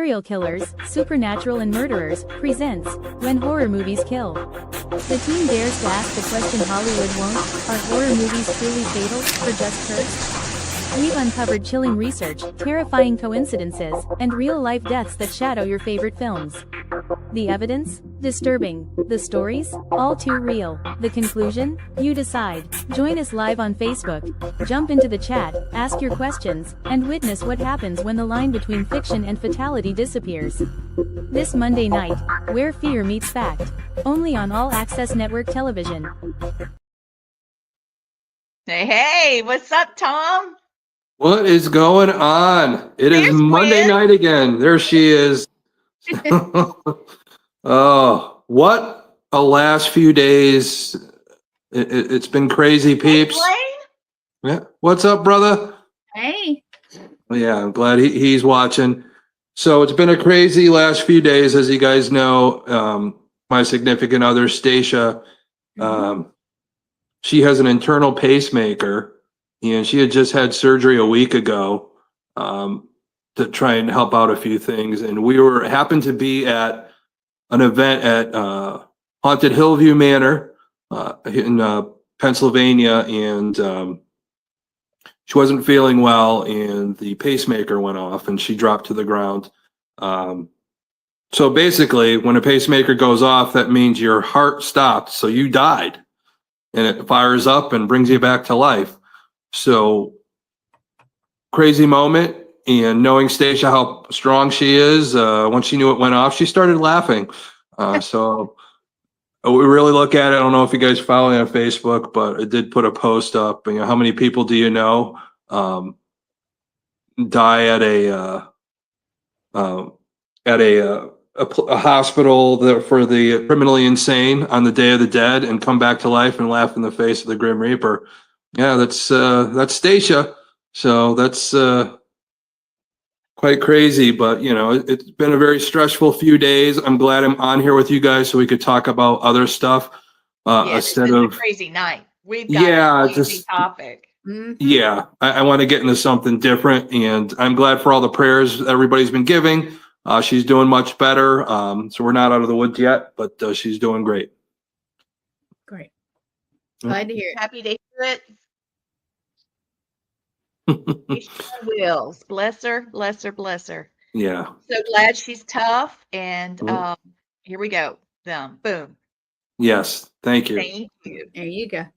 Serial Killers, Supernatural and Murderers presents When Horror Movies Kill. The team dares to ask the question Hollywood won't: are horror movies truly fatal, or just cursed? We've uncovered chilling research, terrifying coincidences, and real-life deaths that shadow your favorite films. The evidence? Disturbing. The stories? All too real. The conclusion? You decide. Join us live on Facebook. Jump into the chat, ask your questions, and witness what happens when the line between fiction and fatality disappears. This Monday night, where fear meets fact. Only on All Access Network Television. Hey, what's up, Tom? What is going on? It is There's Monday Gwen. night again. There she is. Oh, what a last few days. It's been crazy, peeps. Blaine? Yeah. What's up, brother? Hey. Yeah, I'm glad he's watching. So it's been a crazy last few days, as you guys know. My significant other, Stacia, she has an internal pacemaker, and she had just had surgery a week ago to try and help out a few things. And we happened to be at an event at Haunted Hillview Manor in Pennsylvania, and she wasn't feeling well, and the pacemaker went off, and she dropped to the ground. So basically, when a pacemaker goes off, that means your heart stopped, so you died, and it fires up and brings you back to life. So crazy moment. And knowing Stacia, how strong she is, once she knew it went off, she started laughing. So we really look at it. I don't know if you guys follow me on Facebook, but I did put a post up. You know, how many people do you know die at a hospital for the criminally insane on the Day of the Dead and come back to life and laugh in the face of the Grim Reaper? Yeah, that's Stacia. So that's quite crazy, but you know, it's been a very stressful few days. I'm glad I'm on here with you guys so we could talk about other stuff instead of a crazy night. We've got a crazy topic. Yeah, I want to get into something different, and I'm glad for all the prayers everybody's been giving. She's doing much better, so we're not out of the woods yet, but she's doing great. Great. Glad to hear it. Happy to hear it. She sure will. Bless her, bless her, bless her. Yeah. So glad she's tough, and here we go. Boom. Yes. Thank you. Thank you. There you go.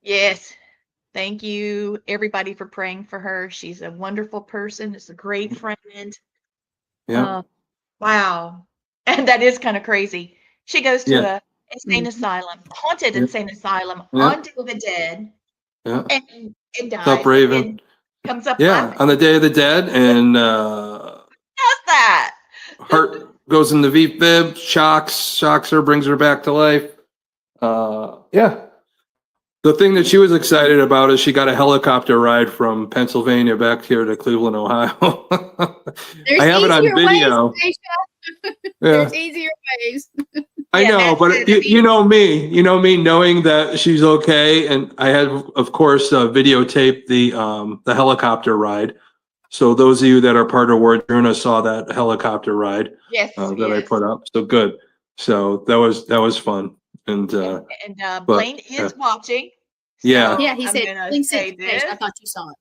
Yes. Thank you, everybody, for praying for her. She's a wonderful person. It's a great friend. Yeah. Wow. And that is kind of crazy. She goes to a insane asylum, haunted insane asylum on Day of the Dead. Yeah. And dies. What's up, Raven? Comes up laughing. On the Day of the Dead, and does that? Heart goes in the V-fib, shocks her, brings her back to life. Yeah. The thing that she was excited about is she got a helicopter ride from Pennsylvania back here to Cleveland, Ohio. I have it on video. There's easier ways. I know, but you know me, knowing that she's okay. And I had, of course, videotaped the helicopter ride. So those of you that are part of Wardruna saw that helicopter ride that I put up. So good. So that was fun. And Blaine is watching. So yeah, he said, I thought you saw it.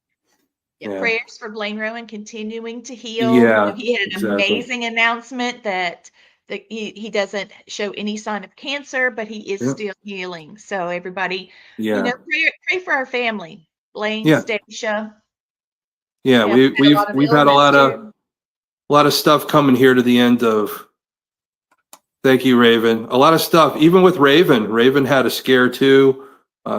Yeah. Prayers for Blaine Rowan continuing to heal. Yeah, he had an amazing announcement that he doesn't show any sign of cancer, but he is still healing. So everybody, pray for our family, Blaine, Stacia. Yeah, we've had a lot of stuff coming here to the end of. Thank you, Raven. A lot of stuff, even with Raven. Raven had a scare too.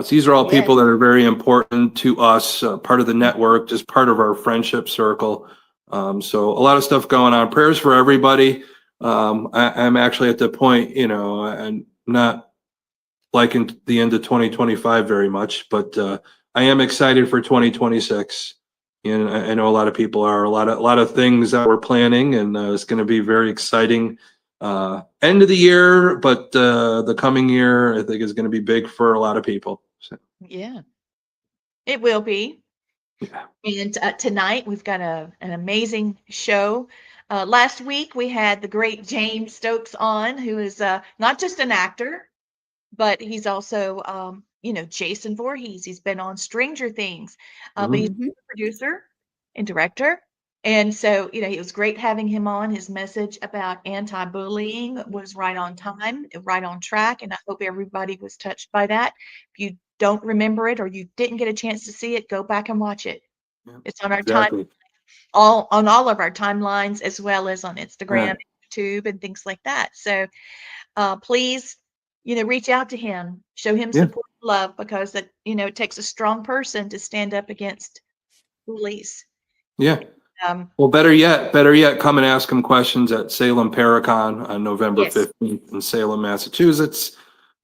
These are all people that are very important to us, part of the network, just part of our friendship circle. So a lot of stuff going on. Prayers for everybody. I'm actually at the point, I'm not liking the end of 2025 very much, but I am excited for 2026. And I know a lot of people are. A lot of things that we're planning, and it's going to be very exciting. End of the year, but the coming year I think is going to be big for a lot of people. So. Yeah, it will be. Yeah. And tonight we've got an amazing show. Last week we had the great James Stokes on, who is not just an actor, but he's also, Jason Voorhees. He's been on Stranger Things, but he's a producer and director. And so, it was great having him on. His message about anti-bullying was right on time, right on track, and I hope everybody was touched by that. If you don't remember it or you didn't get a chance to see it, go back and watch it. Yeah, It's on our exactly. on all of our timelines, as well as on Instagram, Right. YouTube, and things like that. So please, reach out to him, show him Yeah. support and love, because that, it takes a strong person to stand up against bullies. Yeah. Um, Well, better yet, come and ask him questions at Salem Paracon on November Yes. 15th in Salem, Massachusetts.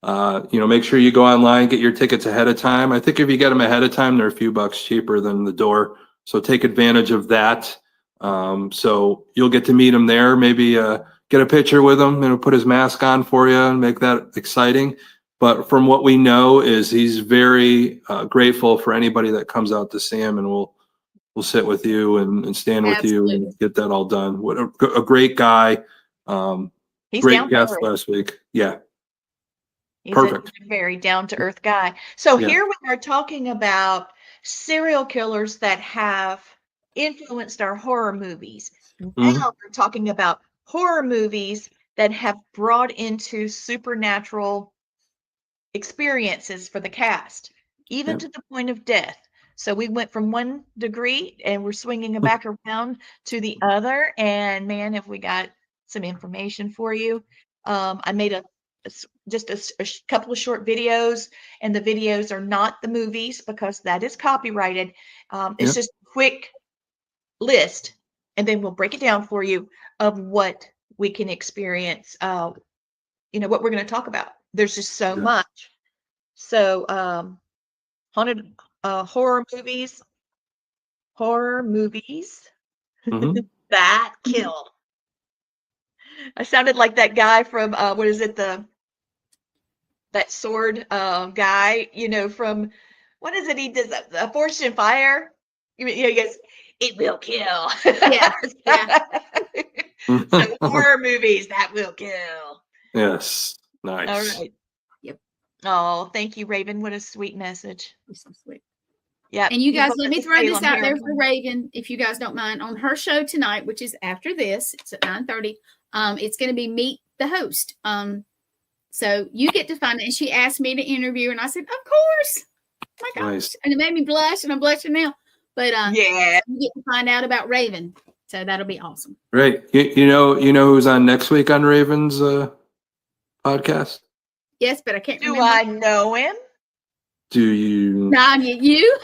Make sure you go online, get your tickets ahead of time. I think if you get them ahead of time, they're a few bucks cheaper than the door. So take advantage of that. So you'll get to meet him there. Maybe get a picture with him, put his mask on for you and make that exciting. But from what we know is he's very grateful for anybody that comes out to see him, and we'll sit with you and stand with you Absolutely. and get that all done. What a great guy. he's Great down to guest earth. last week. Yeah. He's Perfect. a very down to earth guy. So Yeah. here we are talking about serial killers that have influenced our horror movies. Now we're talking about horror movies that have brought into supernatural experiences for the cast, even to the point of death. So we went from one degree and we're swinging it back around to the other. And man, have we got some information for you. I made just a couple of short videos, and the videos are not the movies because that is copyrighted. It's just a quick list, and then we'll break it down for you of what we can experience, what we're going to talk about. There's just so much. So, haunted horror movies that kill. I sounded like that guy from what is it, that sword guy, from what is it he does, a Forged in Fire? He goes, it will kill. Yeah. So horror movies that will kill. Yes. Nice. All right. Yep. Oh, thank you, Raven. What a sweet message. You're so sweet. Yeah. And you guys, let me throw this out there Paracon. for Raven, if you guys don't mind, on her show tonight, which is after this. It's at 9:30. It's going to be Meet the Host. So you get to find it. And she asked me to interview, and I said, of course. My gosh. Nice. And it made me blush, and I'm blushing now. But yeah, you get to find out about Raven. So that'll be awesome. Right. You know who's on next week on Raven's podcast? Yes, but I can't remember. Do I know him? Do you? Nanya, you?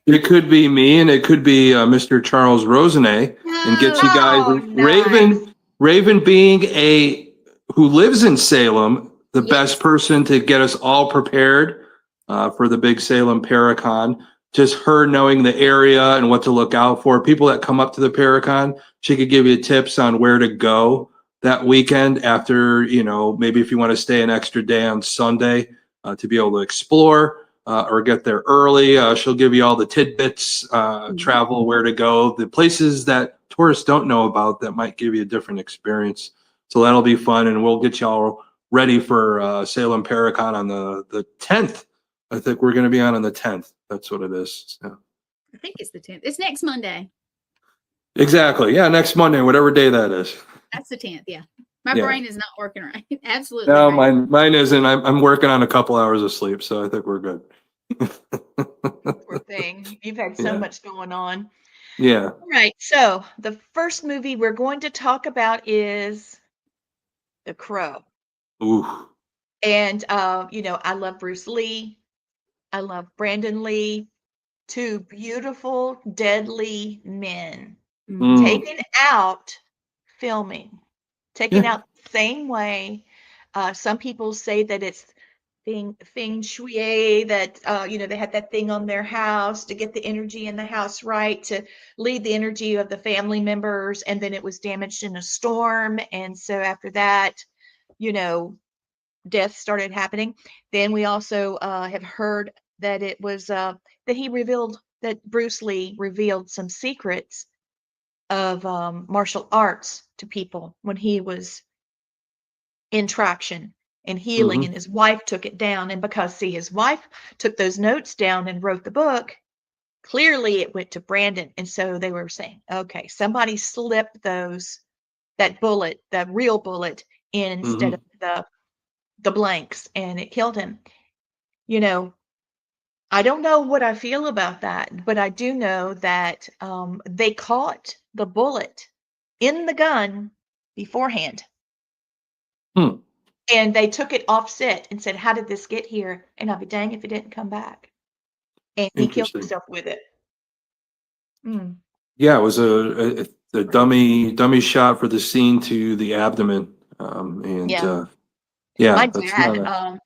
It could be me, and it could be Mr. Charles Rosenet, and get you guys. Oh, nice. Raven being who lives in Salem, the Yes. best person to get us all prepared for the big Salem Paracon. Just her knowing the area and what to look out for. People that come up to the Paracon, she could give you tips on where to go that weekend after, maybe if you want to stay an extra day on Sunday to be able to explore or get there early. She'll give you all the tidbits, travel, where to go, the places that tourists don't know about that might give you a different experience. So that'll be fun, and we'll get y'all ready for Salem Paracon on the 10th. I think we're going to be on the 10th. That's what it is. So. I think it's the 10th. It's next Monday. Exactly. Yeah, next Monday, whatever day that is. That's the 10th. Yeah. My Yeah. brain is not working right. Absolutely. No, right. mine isn't. I'm working on a couple hours of sleep, so I think we're good. Poor thing. You've had so much going on. Yeah. All right. So the first movie we're going to talk about is The Crow. Ooh. And, I love Bruce Lee. I love Brandon Lee. Two beautiful, deadly men taken out filming, taken out the same way. Some people say that it's feng shui, that, they had that thing on their house to get the energy in the house right, to lead the energy of the family members. And then it was damaged in a storm. And so after that, deaths started happening. Then we also have heard that it was that Bruce Lee revealed some secrets of martial arts to people when he was in traction and healing, and his wife took it down. And because, see, his wife took those notes down and wrote the book, clearly it went to Brandon. And so they were saying, okay, somebody slipped that bullet, the real bullet, in instead of the blanks, and it killed him. You know, I don't know what I feel about that, but I do know that they caught the bullet in the gun beforehand. And they took it offset and said, how did this get here? And I'll be dang if it didn't come back. And he killed himself with it. Yeah, it was a dummy shot for the scene to the abdomen. Yeah, my that's dad, not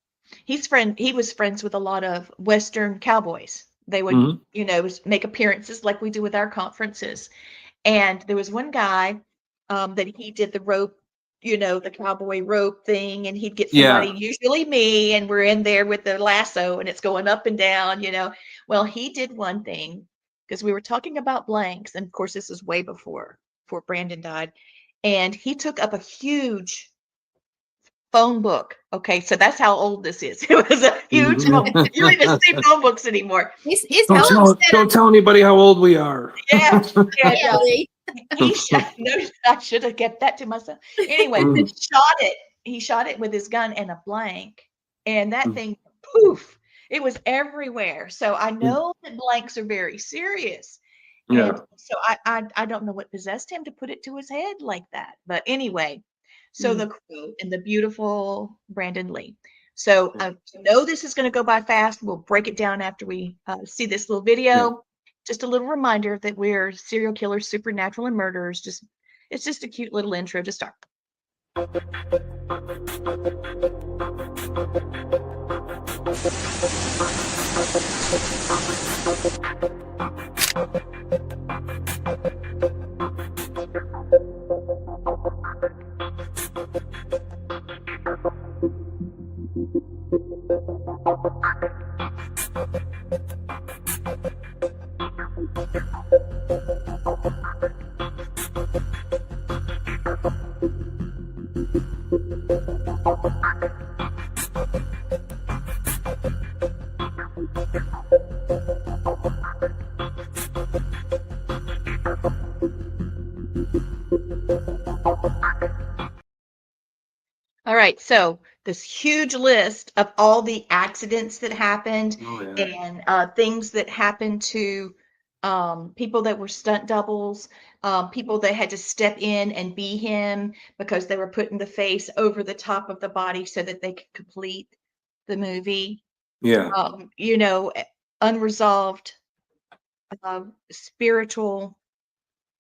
he was friends with a lot of Western cowboys. They would, make appearances like we do with our conferences. And there was one guy that he did the rope, the cowboy rope thing, and he'd get somebody, usually me, and we're in there with the lasso and it's going up and down, Well, he did one thing, because we were talking about blanks, and of course this is way before Brandon died, and he took up a huge phone book. Okay, so that's how old this is. It was a huge phone. You don't even see phone books anymore. Don't tell anybody how old we are. Yeah. I should have kept that to myself. Anyway, he shot it with his gun and a blank, and that thing, poof, it was everywhere. So I know that blanks are very serious. Yeah. And so I don't know what possessed him to put it to his head like that. But anyway, so the crew and the beautiful Brandon Lee. So I know this is going to go by fast. We'll break it down after we see this little video. Yeah. Just a little reminder that we're serial killers, supernatural, and murderers. It's just a cute little intro to start. All right, so this huge list of all the accidents that happened and things that happened to people that were stunt doubles, people that had to step in and be him because they were putting the face over the top of the body so that they could complete the movie. Yeah. Unresolved spiritual.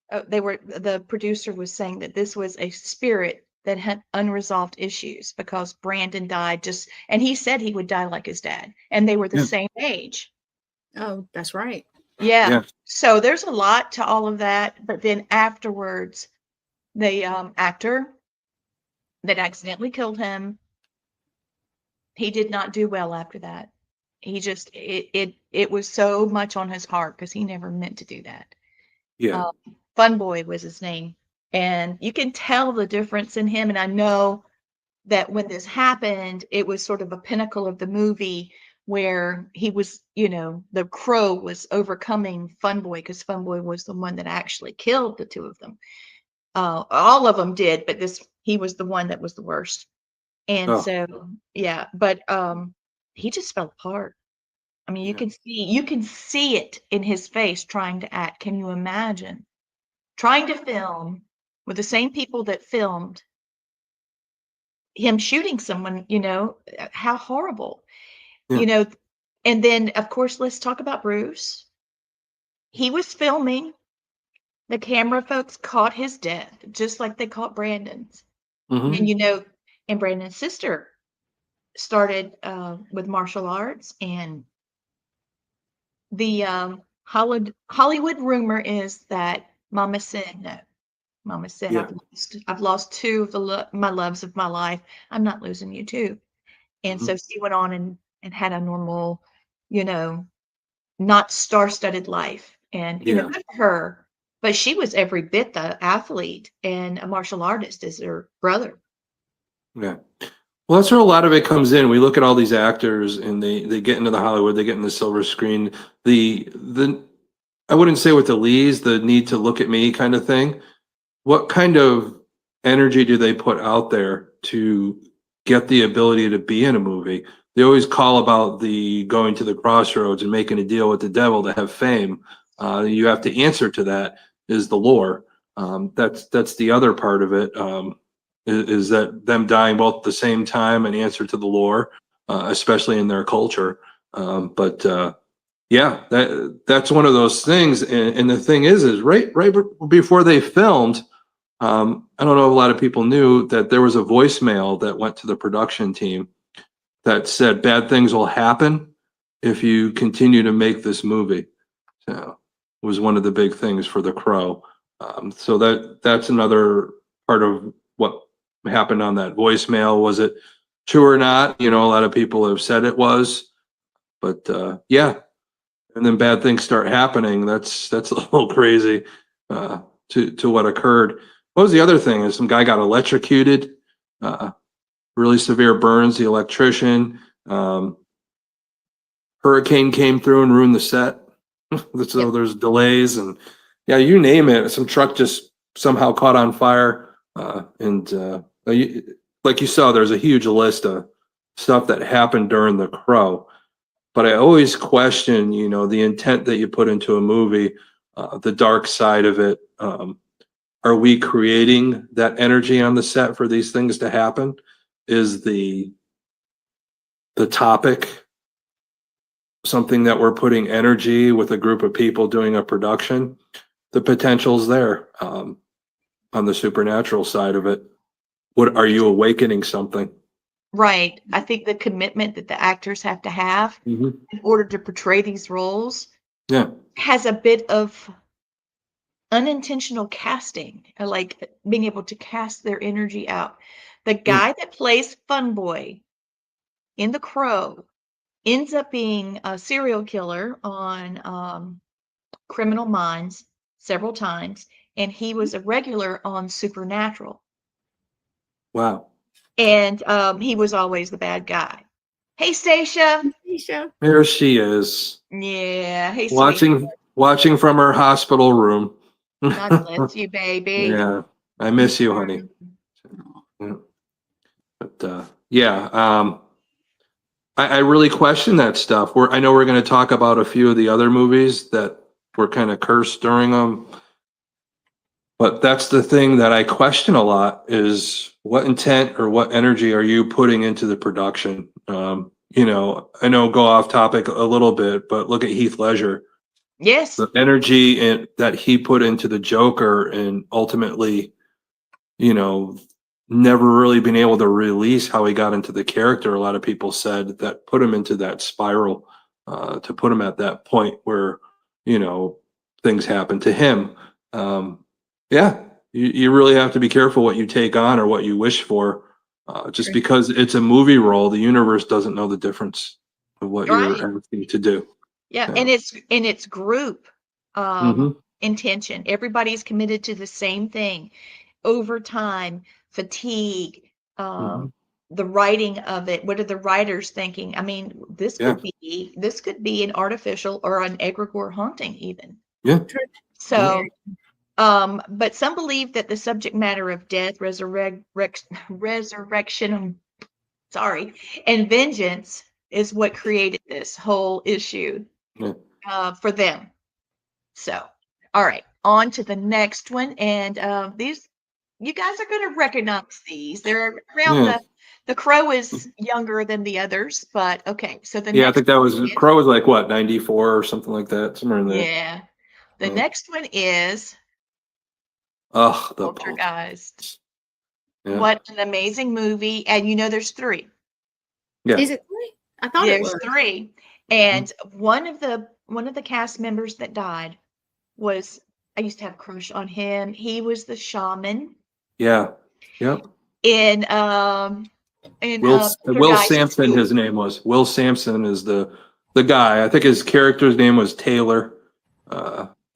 The producer was saying that this was a spirit that had unresolved issues because Brandon died and he said he would die like his dad, and they were the same age. Oh, that's right. Yeah. So there's a lot to all of that. But then afterwards, the actor that accidentally killed him, he did not do well after that. He just, it was so much on his heart because he never meant to do that. Yeah. Fun Boy was his name. And you can tell the difference in him. And I know that when this happened, it was sort of a pinnacle of the movie where he was, the crow was overcoming Fun Boy because Fun Boy was the one that actually killed the two of them. All of them did, but he was the one that was the worst. And so, yeah, but he just fell apart. I mean, you can see it in his face trying to act. Can you imagine trying to film with the same people that filmed him shooting someone? How horrible, and then of course, let's talk about Bruce. He was filming. The camera folks caught his death, just like they caught Brandon's. And, and Brandon's sister started with martial arts, and the Hollywood rumor is that Mama said no. Mama said, I've lost two of my loves of my life. I'm not losing you too. And so she went on and had a normal, not star-studded life. And, good for her. but she was every bit the athlete and a martial artist as her brother. Yeah. Well, that's where a lot of it comes in. We look at all these actors and they get into the Hollywood, they get in the silver screen. The I wouldn't say with the Lees, the need to look at me kind of thing. What kind of energy do they put out there to get the ability to be in a movie? They always call about the going to the crossroads and making a deal with the devil to have fame. You have to answer to that is the lore. That's the other part of it. Is that them dying both at the same time and answer to the lore, especially in their culture. Yeah, that's one of those things. And the thing is right before they filmed, I don't know if a lot of people knew that there was a voicemail that went to the production team that said bad things will happen if you continue to make this movie. So it was one of the big things for The Crow. So that's another part of what happened on that voicemail. Was it true or not? You know, a lot of people have said it was, but yeah. And then bad things start happening. That's a little crazy to what occurred. What was the other thing? Is some guy got electrocuted, really severe burns. The electrician, hurricane came through and ruined the set. So there's delays and yeah, you name it. Some truck just somehow caught on fire. Like you saw, there's a huge list of stuff that happened during The Crow. But I always question, you know, the intent that you put into a movie, the dark side of it. Are we creating that energy on the set for these things to happen? Is the topic something that we're putting energy with a group of people doing a production? The potential's there on the supernatural side of it. What are you awakening something? Right. I think the commitment that the actors have to have in order to portray these roles has a bit of unintentional casting, like being able to cast their energy out. The guy that plays Fun Boy in The Crow ends up being a serial killer on Criminal Minds several times, and he was a regular on Supernatural. Wow. And he was always the bad guy. Hey, Stacia. There she is. Yeah. Hey, watching from her hospital room. God bless you, baby. Yeah, I miss you, honey. Yeah. But I really question that stuff. I know we're going to talk about a few of the other movies that were kind of cursed during them. But that's the thing that I question a lot is what intent or what energy are you putting into the production? You know, I know go off topic a little bit, but look at Heath Ledger. Yes. The energy that he put into the Joker and ultimately, you know, never really been able to release how he got into the character. A lot of people said that put him into that spiral to put him at that point where, you know, things happen to him. Yeah, you really have to be careful what you take on or what you wish for. Just because it's a movie role, the universe doesn't know the difference of what you're asking to do. Yeah, and it's group intention. Everybody's committed to the same thing. Overtime, fatigue, the writing of it. What are the writers thinking? I mean, this could be an artificial or an egregore haunting even. Yeah. So but some believe that the subject matter of death, resurrection, and vengeance is what created this whole issue for them. So, all right, on to the next one. And these, you guys are going to recognize these. They're around the Crow is younger than the others, but okay. So the next I think that was Crow was like what, 94 or something like that, somewhere in there. Yeah. The next one is the Poltergeist. Yeah. What an amazing movie. And you know there's 3. Yeah. Is it 3? I thought there's it was 3. And one of the cast members that died was, I used to have a crush on him. He was the shaman. Yeah. Yep. In Will Sampson, his name was. Will Sampson is the guy. I think his character's name was Taylor.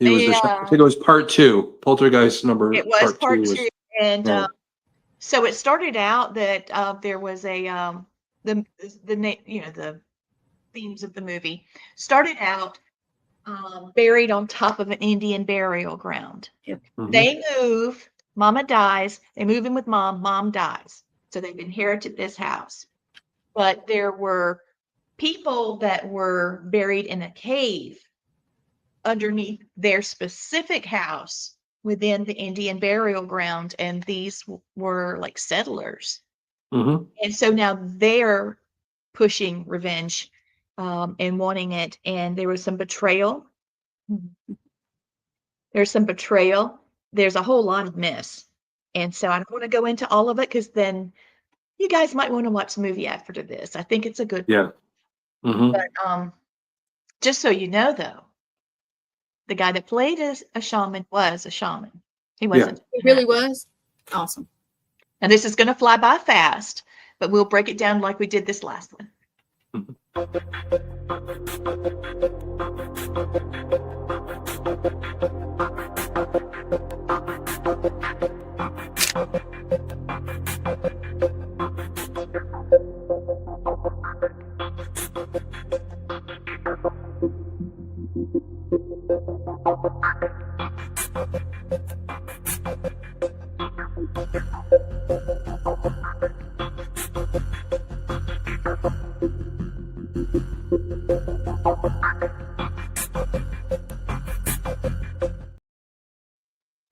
He was I think it was part 2. Poltergeist number It was part 2 2, and yeah. so it started out that there was a the themes of the movie started out buried on top of an Indian burial ground. Yep. They move, Mama dies, they move in with Mom dies. So they've inherited this house. But there were people that were buried in a cave underneath their specific house within the Indian burial ground, and these were like settlers. And so now they're pushing revenge and wanting it, and there was some betrayal. There's some betrayal. There's a whole lot of mess, and so I don't want to go into all of it because then you guys might want to watch the movie after this. I think it's a good one. But just so you know, though, the guy that played as a shaman was a shaman. He wasn't. It really was awesome. And this is going to fly by fast, but we'll break it down like we did this last one.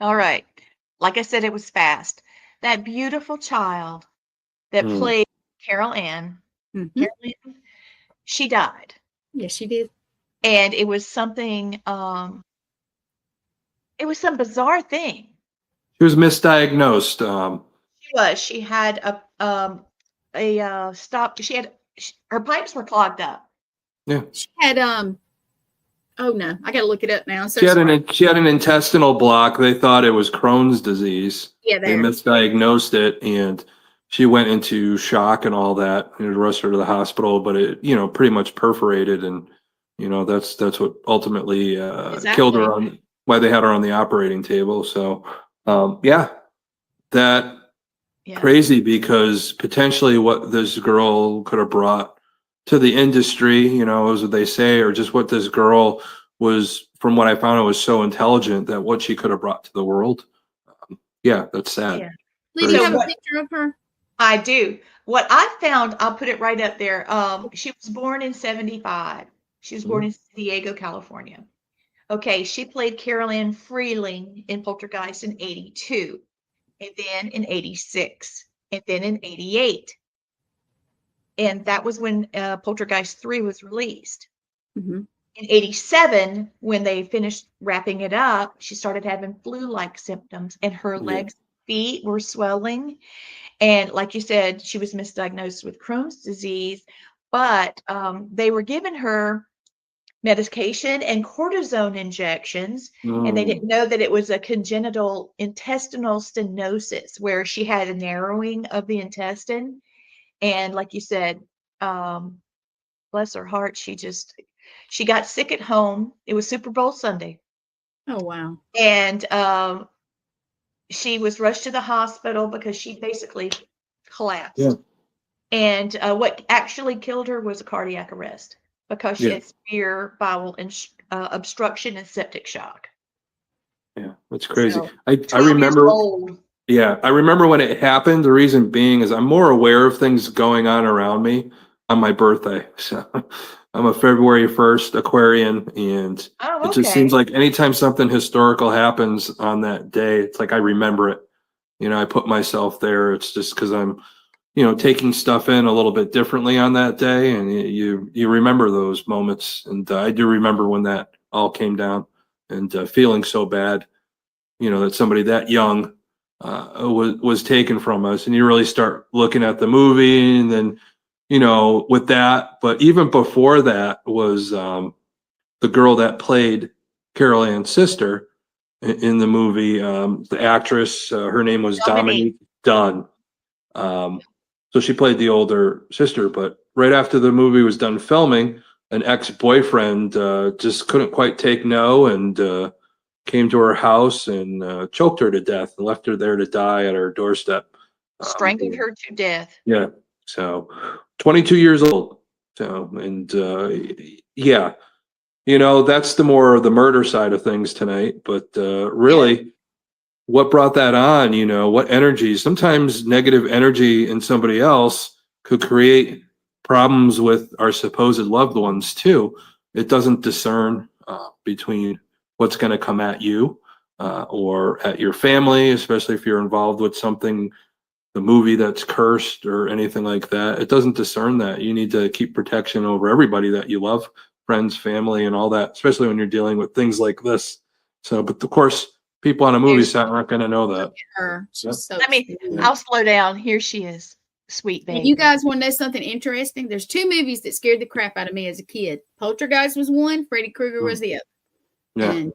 All right. Like I said, it was fast. That beautiful child that played Carol Ann, she died. Yes, she did. And it was something, it was some bizarre thing. She was misdiagnosed. She was. She had her pipes were clogged up. Yeah. She had oh no, I gotta look it up now. So she had an intestinal block. They thought it was Crohn's disease. Yeah, they misdiagnosed it, and she went into shock and all that, and rushed her to the hospital. But it, pretty much perforated, and that's what ultimately killed her. On why they had her on the operating table. So, crazy, because potentially what this girl could have brought to the industry, as what they say, or just what this girl was, from what I found, it was so intelligent that what she could have brought to the world. That's sad. Yeah. Lee, do you have a picture of her? I do. What I found, I'll put it right up there. She was born in 1975. She was born in San Diego, California. Okay, she played Carol Ann Freeling in Poltergeist in 1982, and then in 1986, and then in 1988. And that was when Poltergeist 3 was released. In 1987, when they finished wrapping it up, she started having flu-like symptoms, and her legs and feet were swelling. And like you said, she was misdiagnosed with Crohn's disease, but they were giving her medication and cortisone injections, and they didn't know that it was a congenital intestinal stenosis, where she had a narrowing of the intestine. And like you said, bless her heart, she got sick at home. It was Super Bowl Sunday. Oh, wow. And she was rushed to the hospital because she basically collapsed. Yeah. And what actually killed her was a cardiac arrest, because she had severe bowel obstruction and septic shock. Yeah, that's crazy. So, I remember. Yeah, I remember when it happened. The reason being is I'm more aware of things going on around me on my birthday. So I'm a February 1st Aquarian, and it just seems like anytime something historical happens on that day, it's like I remember it. I put myself there. It's just because I'm, taking stuff in a little bit differently on that day, and you remember those moments. And I do remember when that all came down, and feeling so bad, that somebody that young was taken from us. And you really start looking at the movie, and then with that. But even before that was the girl that played Carol Ann's sister in the movie. The actress, her name was Dominique Dunn. So she played the older sister, but right after the movie was done filming, an ex-boyfriend just couldn't quite take no, and came to her house and choked her to death and left her there to die at her doorstep. Strangled her to death. Yeah. So 22 years old. So, and yeah, that's the more of the murder side of things tonight. But really, what brought that on? What energy? Sometimes negative energy in somebody else could create problems with our supposed loved ones too. It doesn't discern between what's going to come at you or at your family, especially if you're involved with something, the movie that's cursed or anything like that. It doesn't discern that. You need to keep protection over everybody that you love, friends, family, and all that, especially when you're dealing with things like this. So, but of course, people on a movie set aren't going to know that. I'll slow down. Here she is. Sweet baby. And you guys want to know something interesting? There's 2 movies that scared the crap out of me as a kid. Poltergeist was one, Freddy Krueger was the other. Yeah. And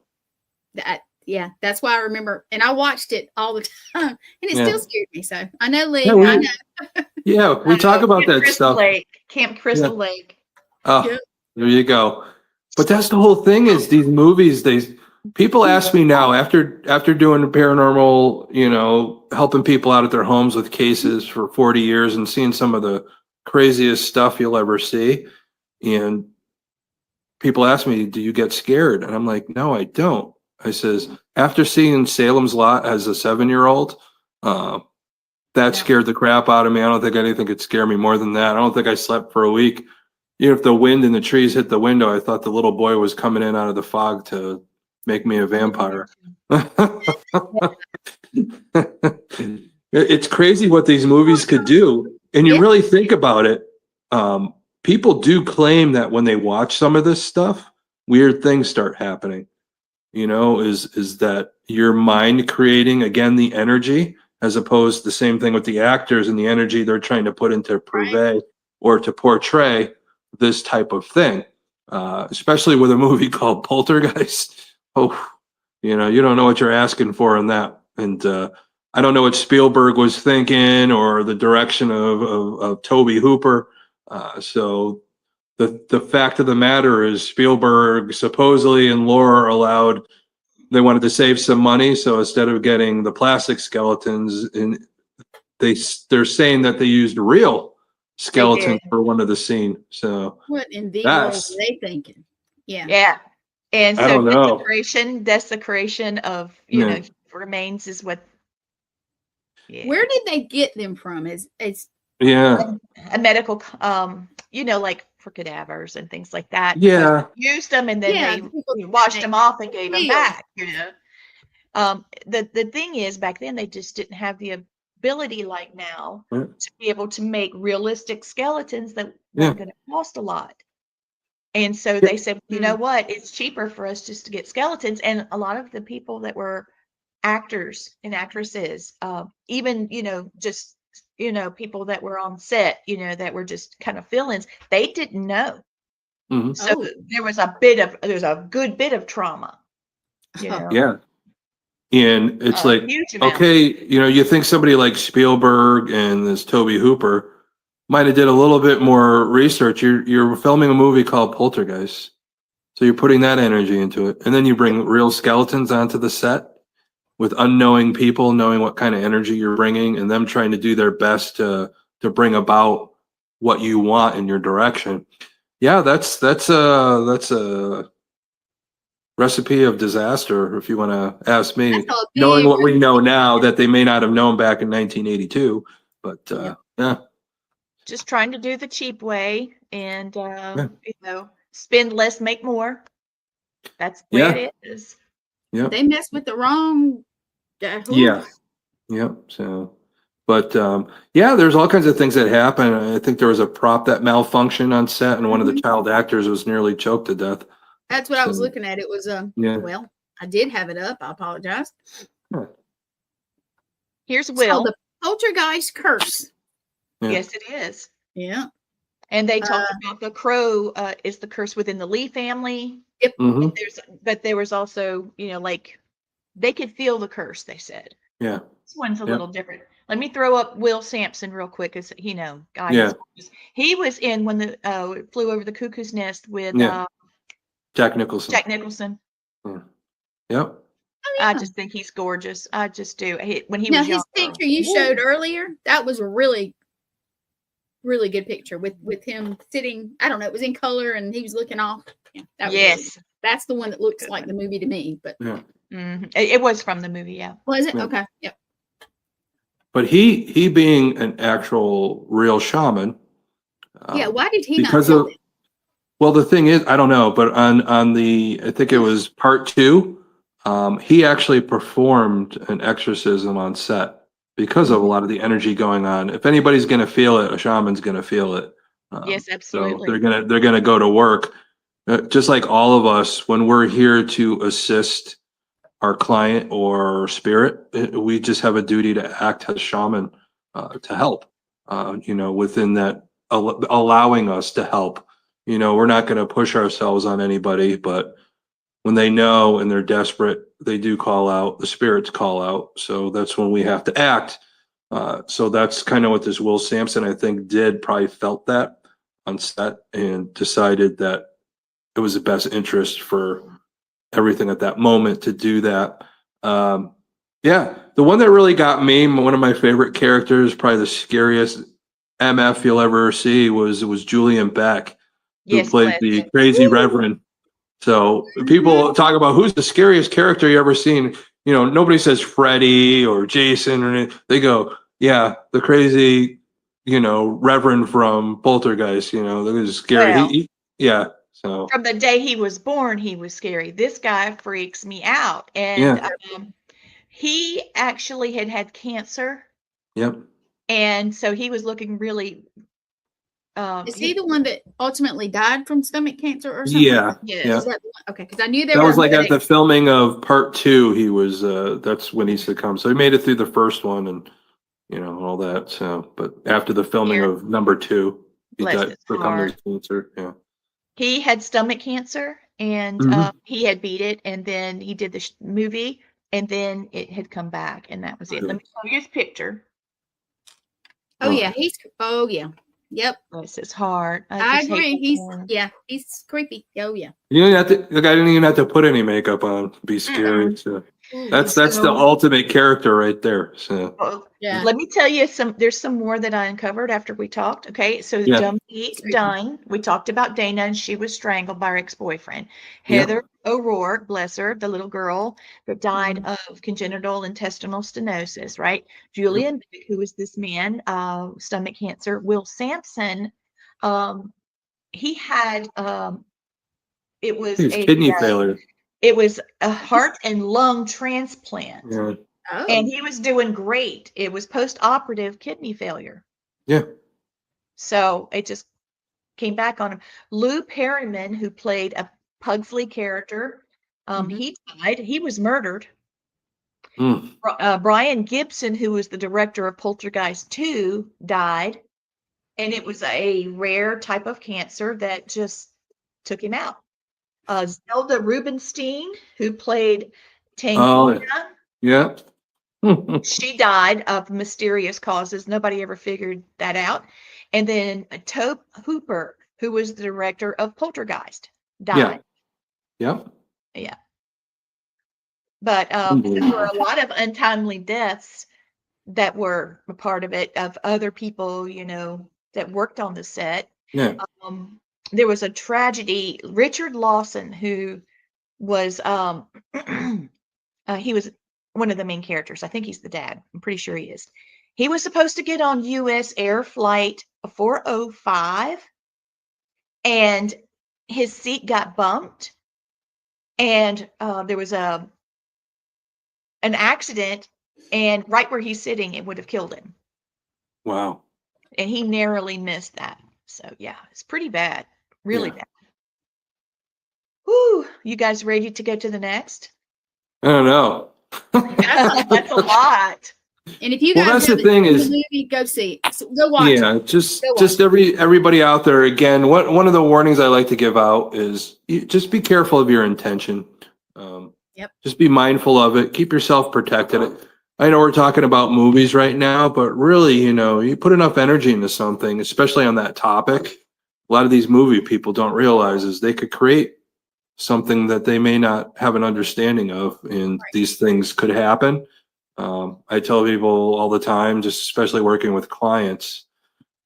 that's why I remember, and I watched it all the time, and it still scared me. So I know, Lee. I know. Yeah, we talk about that stuff. Camp Crystal Lake. Oh, there you go. But that's the whole thing is these movies, people ask me now after doing paranormal, helping people out at their homes with cases for 40 years and seeing some of the craziest stuff you'll ever see. And people ask me, do you get scared? And I'm like, no, I don't. I says, after seeing Salem's Lot as a 7-year-old, that scared the crap out of me. I don't think anything could scare me more than that. I don't think I slept for a week. If the wind and the trees hit the window, I thought the little boy was coming in out of the fog to make me a vampire. It's crazy what these movies could do. And you really think about it. People do claim that when they watch some of this stuff, weird things start happening. Is that your mind creating, again, the energy, as opposed to the same thing with the actors and the energy they're trying to put into purvey or to portray this type of thing, especially with a movie called Poltergeist. Oh, you don't know what you're asking for in that. And I don't know what Spielberg was thinking or the direction of Toby Hooper. So the fact of the matter is Spielberg supposedly and Laura they wanted to save some money. So instead of getting the plastic skeletons, they're saying that they used real skeletons for one of the scene. So what in the world are they thinking? Yeah. And I so don't know. desecration of remains is what. Yeah. Where did they get them from? It's a medical like for cadavers and things like that. Yeah. Used them and then they washed them off and gave them back. The thing is, back then they just didn't have the ability like now to be able to make realistic skeletons that weren't going to cost a lot. And so they said, you know what, it's cheaper for us just to get skeletons. And a lot of the people that were actors and actresses, even, just, people that were on set, that were just kind of fill-ins, they didn't know. Mm-hmm. So there's a good bit of trauma. Yeah. And it's like, okay, you think somebody like Spielberg and this Toby Hooper might have did a little bit more research. You're filming a movie called Poltergeist. So you're putting that energy into it. And then you bring real skeletons onto the set with unknowing people, knowing what kind of energy you're bringing and them trying to do their best to bring about what you want in your direction. Yeah, that's a recipe of disaster, if you want to ask me, knowing what we know now that they may not have known back in 1982. But just trying to do the cheap way and spend less, make more. That's the way it is. Yeah. They mess with the wrong. Yeah. So, but there's all kinds of things that happen. I think there was a prop that malfunctioned on set, and one of the child actors was nearly choked to death. That's what I was looking at. It was well, I did have it up. I apologize. Here's Will. The Poltergeist curse. Yeah. Yes, it is. Yeah. And they talked about the crow is the curse within the Lee family. Yep. Mm-hmm. But there was also, like they could feel the curse, they said. Yeah. This one's a little different. Let me throw up Will Sampson real quick, because guy. Yeah. He was in when the Flew Over the Cuckoo's Nest with Jack Nicholson. Jack Nicholson. Yep. I yeah. just think he's gorgeous. I just do. When he Now was his young. picture you showed earlier, that was a really, really good picture with him sitting. I don't know, it was in color and he was looking off. Yeah, that was really Yes. good. That's the one that looks like the movie to me. But Yeah. It was from the movie, yeah. was it? Yeah. Okay. Yep. But he being an actual real shaman. Yeah. Why did he not Because tell of, them? well, the thing is, I don't know, but on the, I think it was part 2, he actually performed an exorcism on set because of a lot of the energy going on. If anybody's going to feel it, a shaman's going to feel it. Yes, So absolutely. they're gonna go to work, just like all of us when we're here to assist our client or spirit. We just have a duty to act as shaman to help. Within that, allowing us to help. We're not going to push ourselves on anybody, but when they know and they're desperate, they do call out. The spirits call out. So that's when we have to act. So that's kind of what this Will Sampson, I think, did. Probably felt that on set and decided that it was the best interest for everything at that moment to do that. Yeah, the one that really got me, one of my favorite characters, probably the scariest MF you'll ever see, was Julian Beck, who Yes, played bless the him. crazy Reverend. So people talk about who's the scariest character you ever seen. Nobody says Freddy or Jason or anything. They go, yeah, the crazy, Reverend from Poltergeist. That was scary. Well, Yeah. So from the day he was born, he was scary. This guy freaks me out. And yeah, he actually had cancer. yep, And so he was looking really, Is he the one that ultimately died from stomach cancer or something? yeah, yes. yeah. Is that the one? Okay, because I knew there That was were like at the medics. filming of part 2. He was. That's when he succumbed. So he made it through the first one and all that. So, but after the filming Here, of number 2, he bless died his succumbed heart. to cancer. Yeah. He had stomach cancer and Mhm. he had beat it. And then he did the movie and then it had come back. And that was it. Let me show you his picture. Oh yeah, oh yeah. Yep. Bless his heart. I I just hate agree. that. He's creepy. Oh yeah. You didn't have to. The guy didn't even have to put any makeup on. Be scary. Mm-mm. So Ooh, that's So- the ultimate character right there. So Well, Yeah. let me tell you there's some more that I uncovered after we talked. Okay. So Yeah. Dumb Pete Dunn, we talked about Dana and she was strangled by her ex-boyfriend. Yeah. Heather O'Rourke, bless her, the little girl that died Mm-hmm. of congenital intestinal stenosis, right? Julian Beck, who was this man, stomach cancer. Will Sampson, he had it was His kidney failure. it was a heart and lung transplant. Yeah. Oh. And he was doing great. It was post-operative kidney failure. Yeah. So it just came back on him. Lou Perryman, who played a Pugsley character, he died. He was murdered. Mm. Brian Gibson, who was the director of Poltergeist 2, died. And it was a rare type of cancer that just took him out. Zelda Rubinstein, who played Oh, Tangina, yeah. she died of mysterious causes. Nobody ever figured that out. And then Tobe Hooper, who was the director of Poltergeist, died. Yep. Yeah. But there were a lot of untimely deaths that were a part of it, of other people, that worked on the set. Yeah. There was a tragedy. Richard Lawson, who was he was one of the main characters. I think he's the dad. I'm pretty sure he is. He was supposed to get on U.S. Air Flight 405, and his seat got bumped, and there was an accident, and right where he's sitting, it would have killed him. Wow. And he narrowly missed that. So yeah, it's pretty bad. Really bad. Whew, you guys ready to go to the next? I don't know. That's a lot. And if you Well, guys that's the thing is, movie, go see it. So go watch. yeah, it. just everybody out there. Again, one of the warnings I like to give out is just be careful of your intention. Yep. Just be mindful of it. Keep yourself protected. I know we're talking about movies right now, but really, you put enough energy into something, especially on that topic. A lot of these movie people don't realize is they could create something that they may not have an understanding of, and these things could happen. I tell people all the time, just especially working with clients,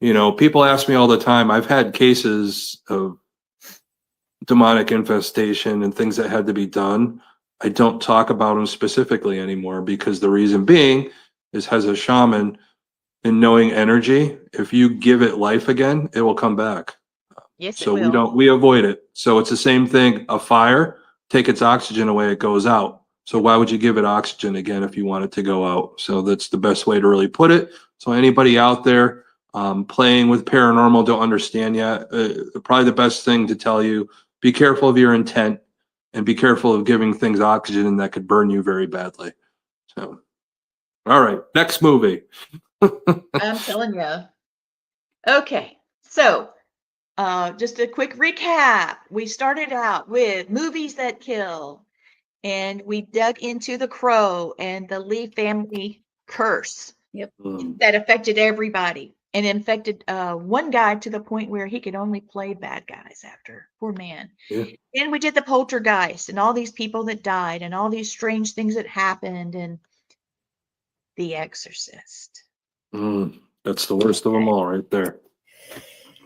people ask me all the time. I've had cases of demonic infestation and things that had to be done. I don't talk about them specifically anymore, because the reason being is, as a shaman and knowing energy, if you give it life again, it will come back. Yes, So it will. we avoid it. So it's the same thing. A fire, take its oxygen away, it goes out. So why would you give it oxygen again if you want it to go out? So that's the best way to really put it. So anybody out there playing with paranormal, don't understand yet, probably the best thing to tell you, be careful of your intent, and be careful of giving things oxygen, and that could burn you very badly. So, all right, next movie. I'm telling you. Okay, so just a quick recap. We started out with movies that kill, and we dug into The Crow and the Lee family curse. Yep. That affected everybody, and infected one guy to the point where he could only play bad guys after. Poor man. Yeah. And we did the poltergeist and all these people that died and all these strange things that happened, and The Exorcist. That's the worst of them all right there.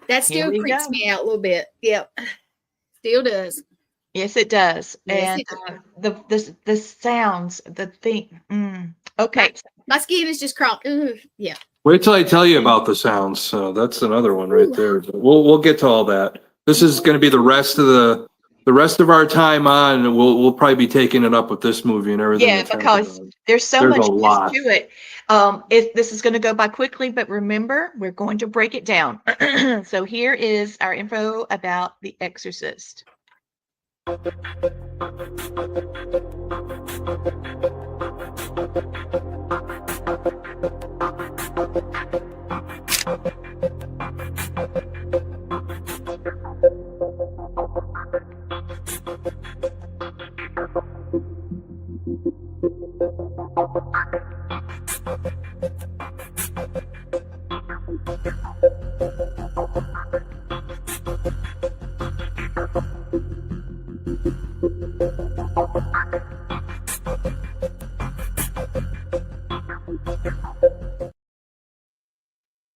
That still creeps me out a little bit. Yep. Still does. Yes, it does. Yes, And the sounds, the thing. Okay. My skin is just crawled. Ooh, yeah. Wait till I tell you about the sounds. So that's another one right there. We'll get to all that. This is going to be the rest of our time on. We'll probably be taking it up with this movie and everything. Yeah, because there's so much to it. This is going to go by quickly, but remember, we're going to break it down. So here is our info about The Exorcist.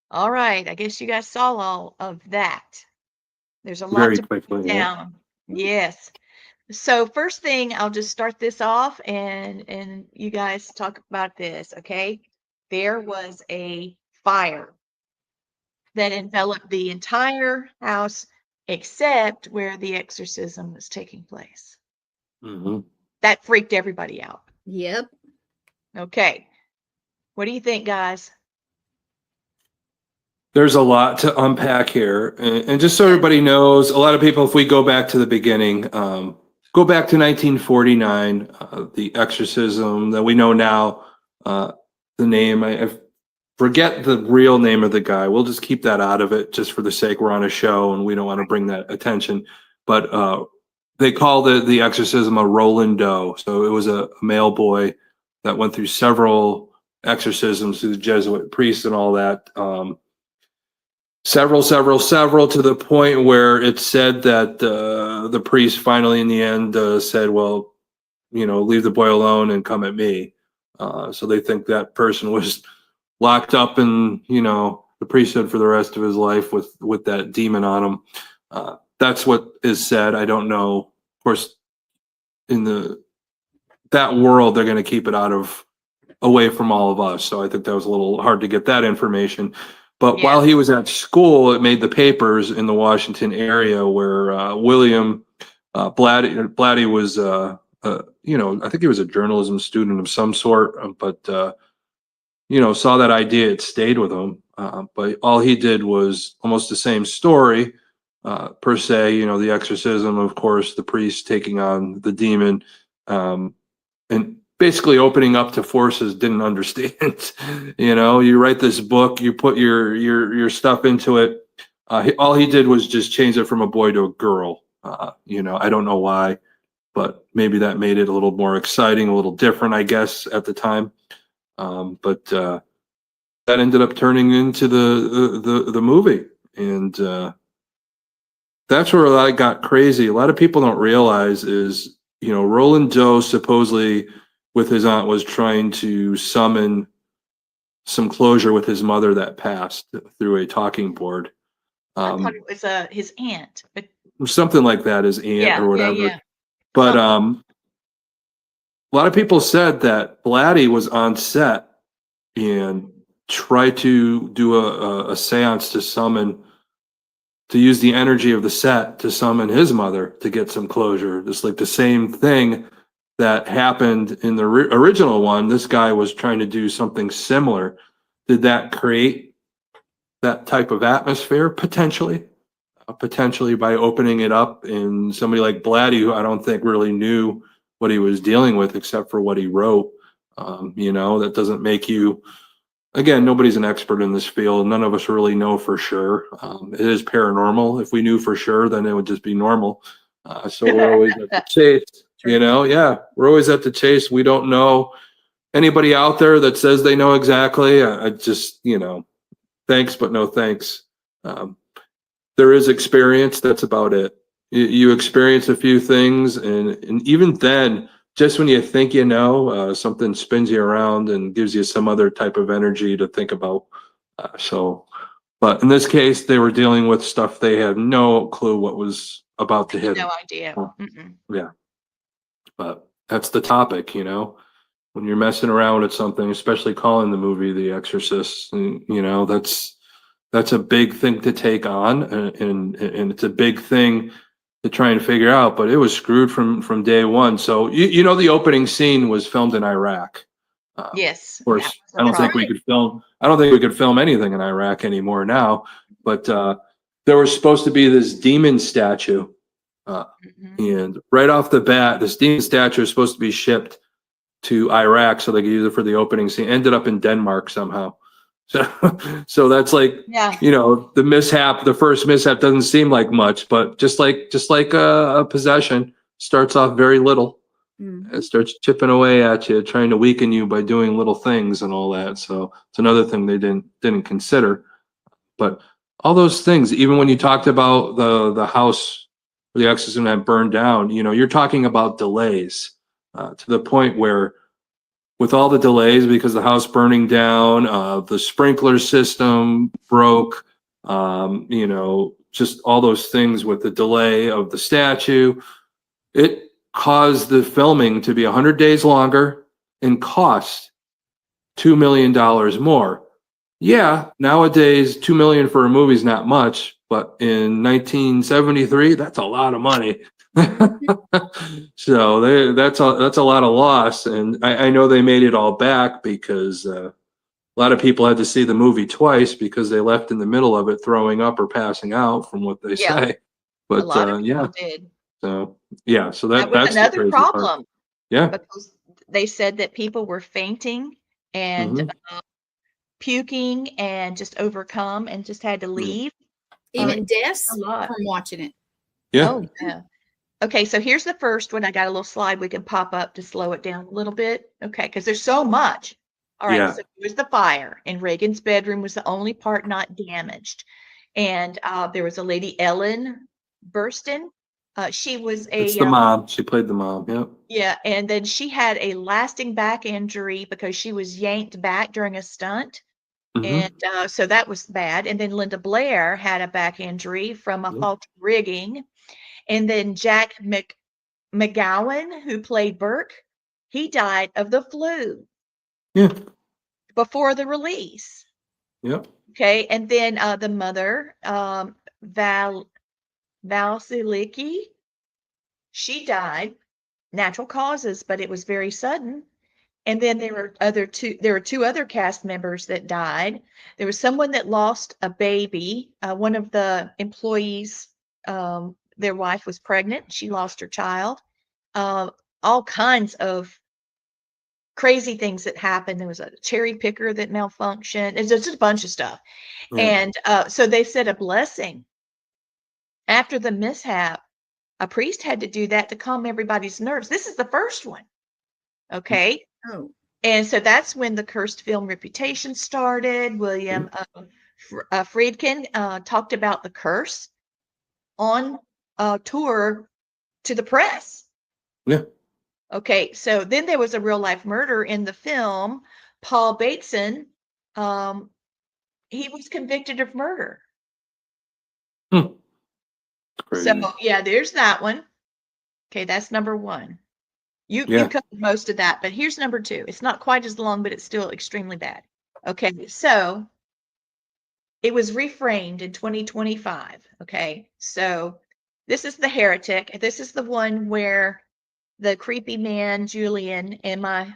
All right, I guess you guys saw all of that. There's a lot to break down. Yes. So first thing, I'll just start this off, and you guys talk about this, okay? There was a fire that enveloped the entire house except where the exorcism was taking place. Mm-hmm. That freaked everybody out. Yep. Okay. What do you think, guys? There's a lot to unpack here. And just so everybody knows, a lot of people, if we go back to the beginning, go back to 1949, the exorcism that we know now, the name, I forget the real name of the guy. We'll just keep that out of it just for the sake. We're on a show and we don't want to bring that attention. But they called the exorcism a Roland Doe. So it was a male boy that went through several exorcisms through the Jesuit priests and all that. Several to the point where it said that the priest finally in the end said, well, leave the boy alone and come at me. So they think that person was locked up in, the priesthood for the rest of his life with that demon on him. That's what is said. I don't know. Of course, in that world, they're going to keep it away from all of us. So I think that was a little hard to get that information. But while he was at school, it made the papers in the Washington area where William Blatty was, I think he was a journalism student of some sort, but, saw that idea. It stayed with him. But all he did was almost the same story, per se, the exorcism, of course, the priest taking on the demon, and basically opening up to forces didn't understand. You write this book, you put your stuff into it. All he did was just change it from a boy to a girl. I don't know why, but maybe that made it a little more exciting, a little different, I guess, at the time. But that ended up turning into the movie, and that's where I got crazy. A lot of people don't realize is, Roland Doe supposedly with his aunt was trying to summon some closure with his mother that passed through a talking board. I thought it was his aunt, but something like that, his aunt or whatever. Yeah. But a lot of people said that Blatty was on set and tried to do a seance to use the energy of the set to summon his mother to get some closure. Just like the same thing that happened in the original one. This guy was trying to do something similar. Did that create that type of atmosphere? Potentially by opening it up, and somebody like Blatty, who I don't think really knew what he was dealing with except for what he wrote. That doesn't make you, again, nobody's an expert in this field. None of us really know for sure. It is paranormal. If we knew for sure, then it would just be normal. So we're always at the chase, yeah, we're always at the chase. We don't know anybody out there that says they know exactly. I just, thanks, but no thanks. There is experience. That's about it. You experience a few things, and even then, just when you think something spins you around and gives you some other type of energy to think about. But in this case, they were dealing with stuff they had no clue what was about to hit them. No idea. Yeah. But that's the topic, when you're messing around with something, especially calling the movie The Exorcist, and, that's a big thing to take on, and it's a big thing to try and figure out, but it was screwed from day one. So the opening scene was filmed in Iraq. Yes. Of course, I don't think we could film anything in Iraq anymore now, but there was supposed to be this demon statue, and right off the bat, this demon statue is supposed to be shipped to Iraq so they could use it for the opening scene. Ended up in Denmark somehow. So that's like, the mishap, the first mishap doesn't seem like much, but just like a possession, starts off very little. It starts chipping away at you, trying to weaken you by doing little things and all that. So it's another thing they didn't consider. But all those things, even when you talked about the house, the exorcism that burned down, you're talking about delays to the point where, with all the delays because the house burning down, the sprinkler system broke, just all those things with the delay of the statue, it caused the filming to be 100 days longer and cost $2 million more. Yeah, nowadays, $2 million for a movie is not much, but in 1973, that's a lot of money. So that's a lot of loss, and I know they made it all back because a lot of people had to see the movie twice because they left in the middle of it throwing up or passing out, from what they say. But a lot of people did. So that was that's another problem. Yeah, because they said that people were fainting and puking and just overcome and just had to leave. Even deaths from watching it. Yeah. Oh, yeah. Okay, so here's the first one. I got a little slide we can pop up to slow it down a little bit. Okay, because there's so much. All right, so here's the fire. And Reagan's bedroom was the only part not damaged. And there was a lady, Ellen Burstyn. She was It's the mom. She played the mom. Yep. Yeah, and then she had a lasting back injury because she was yanked back during a stunt. And so that was bad. And then Linda Blair had a back injury from a faulty rigging. And then Jack McGowan, who played Burke, he died of the flu. Yeah. Before the release. Yep. Okay, and then the mother, Vasiliki, she died, natural causes, but it was very sudden. And then there were two other cast members that died. There was someone that lost a baby. One of the employees, their wife was pregnant. She lost her child. All kinds of crazy things that happened. There was a cherry picker that malfunctioned. It's just a bunch of stuff. And so they said a blessing. After the mishap, a priest had to do that to calm everybody's nerves. This is the first one. Okay. Oh. And so that's when the cursed film reputation started. William Friedkin talked about the curse. on tour to the press. Yeah. Okay, so then there was a real life murder in the film. Paul Bateson, he was convicted of murder. Crazy. So yeah, there's that one. Okay, that's number one. You covered most of that, but here's number two. It's not quite as long, but it's still extremely bad. Okay, so it was reframed in 2025. Okay, so this is The Heretic. This is the one where the creepy man Julian and my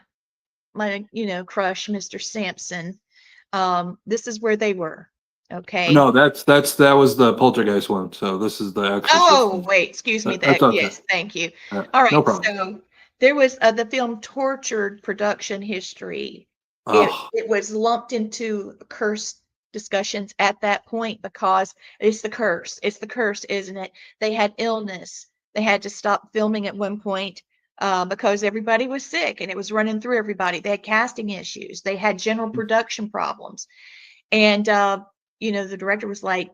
crush Mr. Sampson. This is where they were. Okay. No, that was the Poltergeist one. So this is the Exorcist. Oh, wait, excuse me. That's okay. Yes, thank you. All right. No problem. So there was the film Tortured production history. It was lumped into cursed discussions at that point because it's the curse. It's the curse, isn't it? They had illness. They had to stop filming at one point because everybody was sick and it was running through everybody. They had casting issues. They had general production problems. And, the director was like,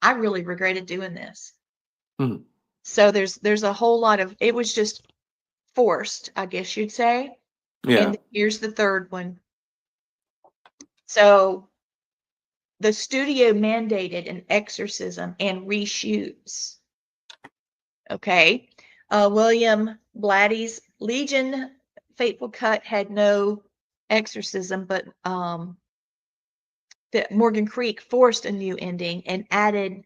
I really regretted doing this. So there's a whole lot of, it was just forced, I guess you'd say. Yeah. And here's the third one. So the studio mandated an exorcism and reshoots. Okay. William Blatty's Legion Fateful Cut had no exorcism, but that Morgan Creek forced a new ending and added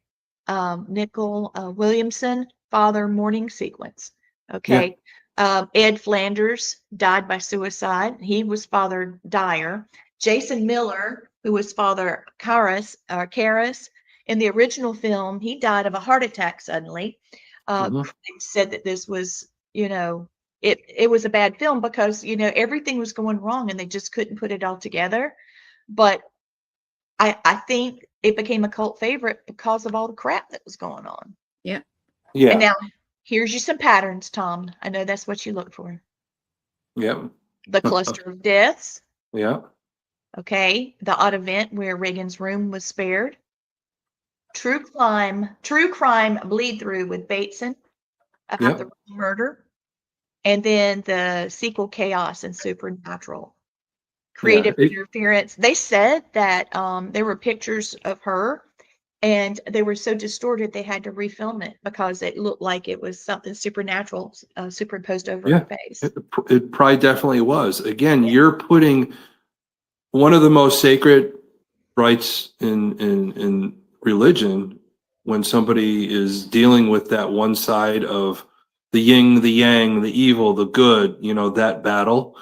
Nickel Williamson, Father Morning Sequence. Okay. Ed Flanders died by suicide. He was Father Dyer. Jason Miller, who was Father Karras, in the original film, he died of a heart attack suddenly. Said that this was, it was a bad film because, everything was going wrong and they just couldn't put it all together. But I think it became a cult favorite because of all the crap that was going on. Yeah. Yeah. And now here's you some patterns, Tom. I know that's what you look for. Yeah. The cluster of deaths. Yeah. Okay. The odd event where Reagan's room was spared. True crime bleed through with Bateson about the murder. And then the sequel, Chaos and Supernatural. Creative interference. They said that there were pictures of her and they were so distorted they had to refilm it because it looked like it was something supernatural superimposed over her face. It probably definitely was. Again, you're putting one of the most sacred rights in religion when somebody is dealing with that one side of the yin, the yang, the evil, the good, that battle.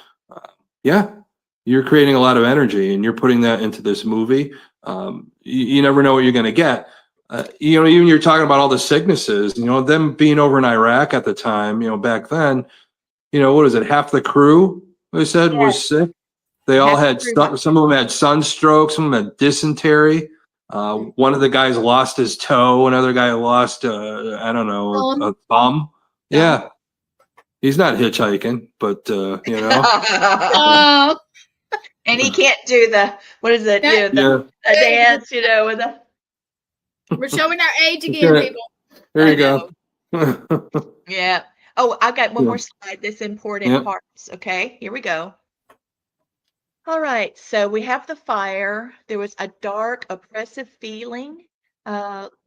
You're creating a lot of energy and you're putting that into this movie. You never know what you're going to get. Even you're talking about all the sicknesses, them being over in Iraq at the time, back then, what is it? Half the crew, they said, was sick. They all had, some of them had sunstroke, some of them had dysentery. One of the guys lost his toe. Another guy lost, a thumb. Yeah. He's not hitchhiking, but, Oh. And he can't do the, what is it? The dance, with the. We're showing our age again, people. There you go. Yeah. Oh, I've got one more slide. This important parts. Okay, here we go. All right. So we have the fire. There was a dark, oppressive feeling,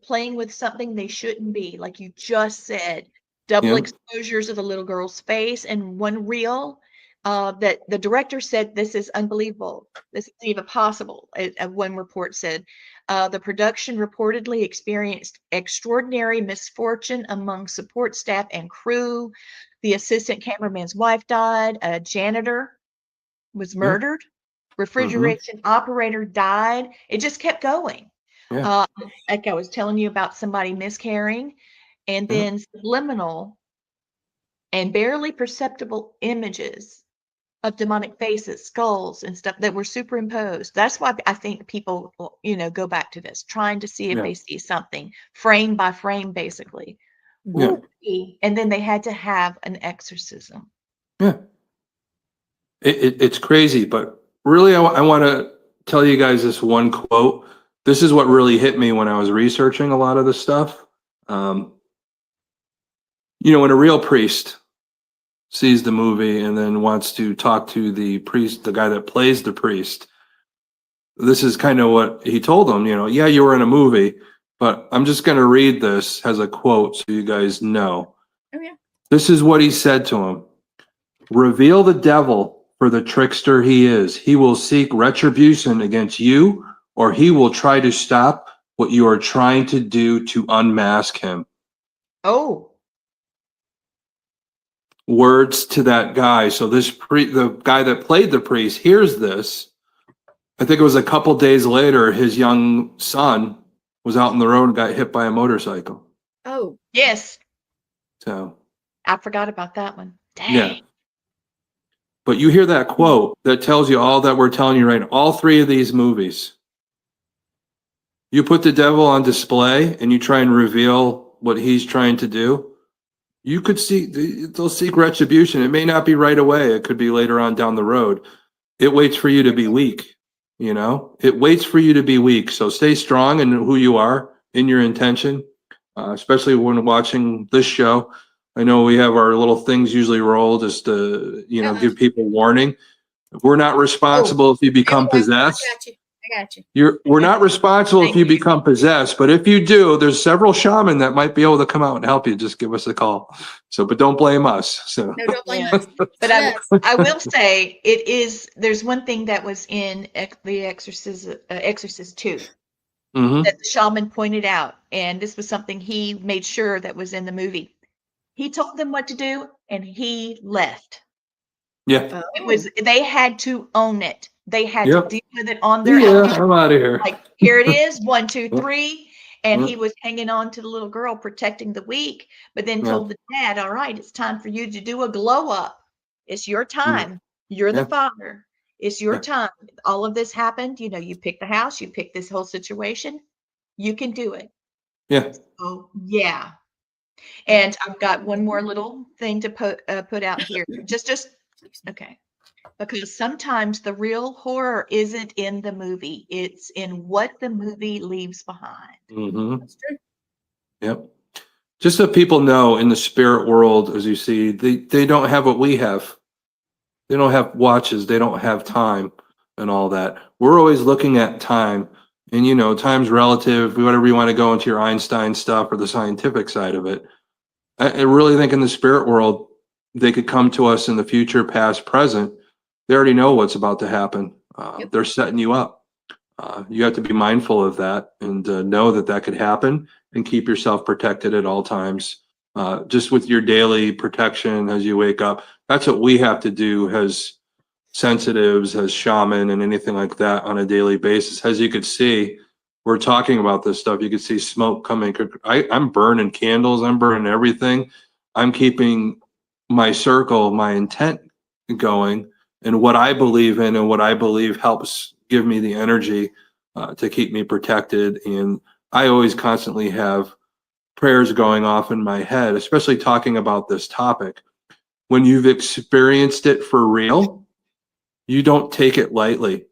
playing with something they shouldn't be, like you just said. Double exposures of the little girl's face and one reel. That the director said this is unbelievable. This is even possible. One report said the production reportedly experienced extraordinary misfortune among support staff and crew. The assistant cameraman's wife died. A janitor was murdered. Refrigeration operator died. It just kept going. Like I was telling you about somebody miscarrying, and then subliminal and barely perceptible images of demonic faces, skulls, and stuff that were superimposed. That's why I think people, go back to this, trying to see if they see something frame by frame, basically. And then they had to have an exorcism. Yeah. It's crazy, but really, I want to tell you guys this one quote. This is what really hit me when I was researching a lot of this stuff. When a real priest sees the movie and then wants to talk to the priest, the guy that plays the priest, this is kind of what he told him, yeah, you were in a movie, but I'm just going to read this as a quote so you guys know. Oh, yeah. This is what he said to him. Reveal the devil for the trickster he is. He will seek retribution against you, or he will try to stop what you are trying to do to unmask him. Oh. Words to that guy. So the guy that played the priest hears this. I think it was a couple days later, his young son was out on the road and got hit by a motorcycle. Oh. Yes. So. I forgot about that one. Dang. Yeah. But you hear that quote that tells you all that we're telling you right now. All three of these movies. You put the devil on display and you try and reveal what he's trying to do. You could they'll seek retribution. It may not be right away. It could be later on down the road. It waits for you to be weak. It waits for you to be weak. So stay strong in who you are, in your intention, especially when watching this show. I know we have our little things usually roll just to, give people warning. We're not responsible if you become possessed. I got you. We're not responsible if you become possessed, but if you do, there's several shaman that might be able to come out and help you. Just give us a call. But don't blame us. So No, don't blame us. But I will say there's one thing that was in the Exorcist 2 that the shaman pointed out, and this was something he made sure that was in the movie. He told them what to do and he left. Yeah. They had to own it. They had to deal with it on their own. Yeah, I'm out of here. Like, here it is, 1, 2, 3. And he was hanging on to the little girl, protecting the weak, but then told the dad, all right, it's time for you to do a glow up. It's your time. You're the father. It's your time. All of this happened. You picked the house. You picked this whole situation. You can do it. Yeah. Oh, yeah. And I've got one more little thing to put out here. Just okay. Because sometimes the real horror isn't in the movie. It's in what the movie leaves behind. That's true. Yep. Just so people know, in the spirit world, as you see, they don't have what we have. They don't have watches. They don't have time and all that. We're always looking at time. And, time's relative. Whatever you want to go into your Einstein stuff or the scientific side of it. I really think in the spirit world, they could come to us in the future, past, present. They already know what's about to happen. They're setting you up. You have to be mindful of that and know that could happen and keep yourself protected at all times. Just with your daily protection as you wake up. That's what we have to do as sensitives, as shaman, and anything like that on a daily basis. As you could see, we're talking about this stuff. You could see smoke coming. I'm burning candles. I'm burning everything. I'm keeping my circle, my intent going, and what I believe in and what I believe helps give me the energy to keep me protected. And I always constantly have prayers going off in my head, especially talking about this topic. When you've experienced it for real, you don't take it lightly.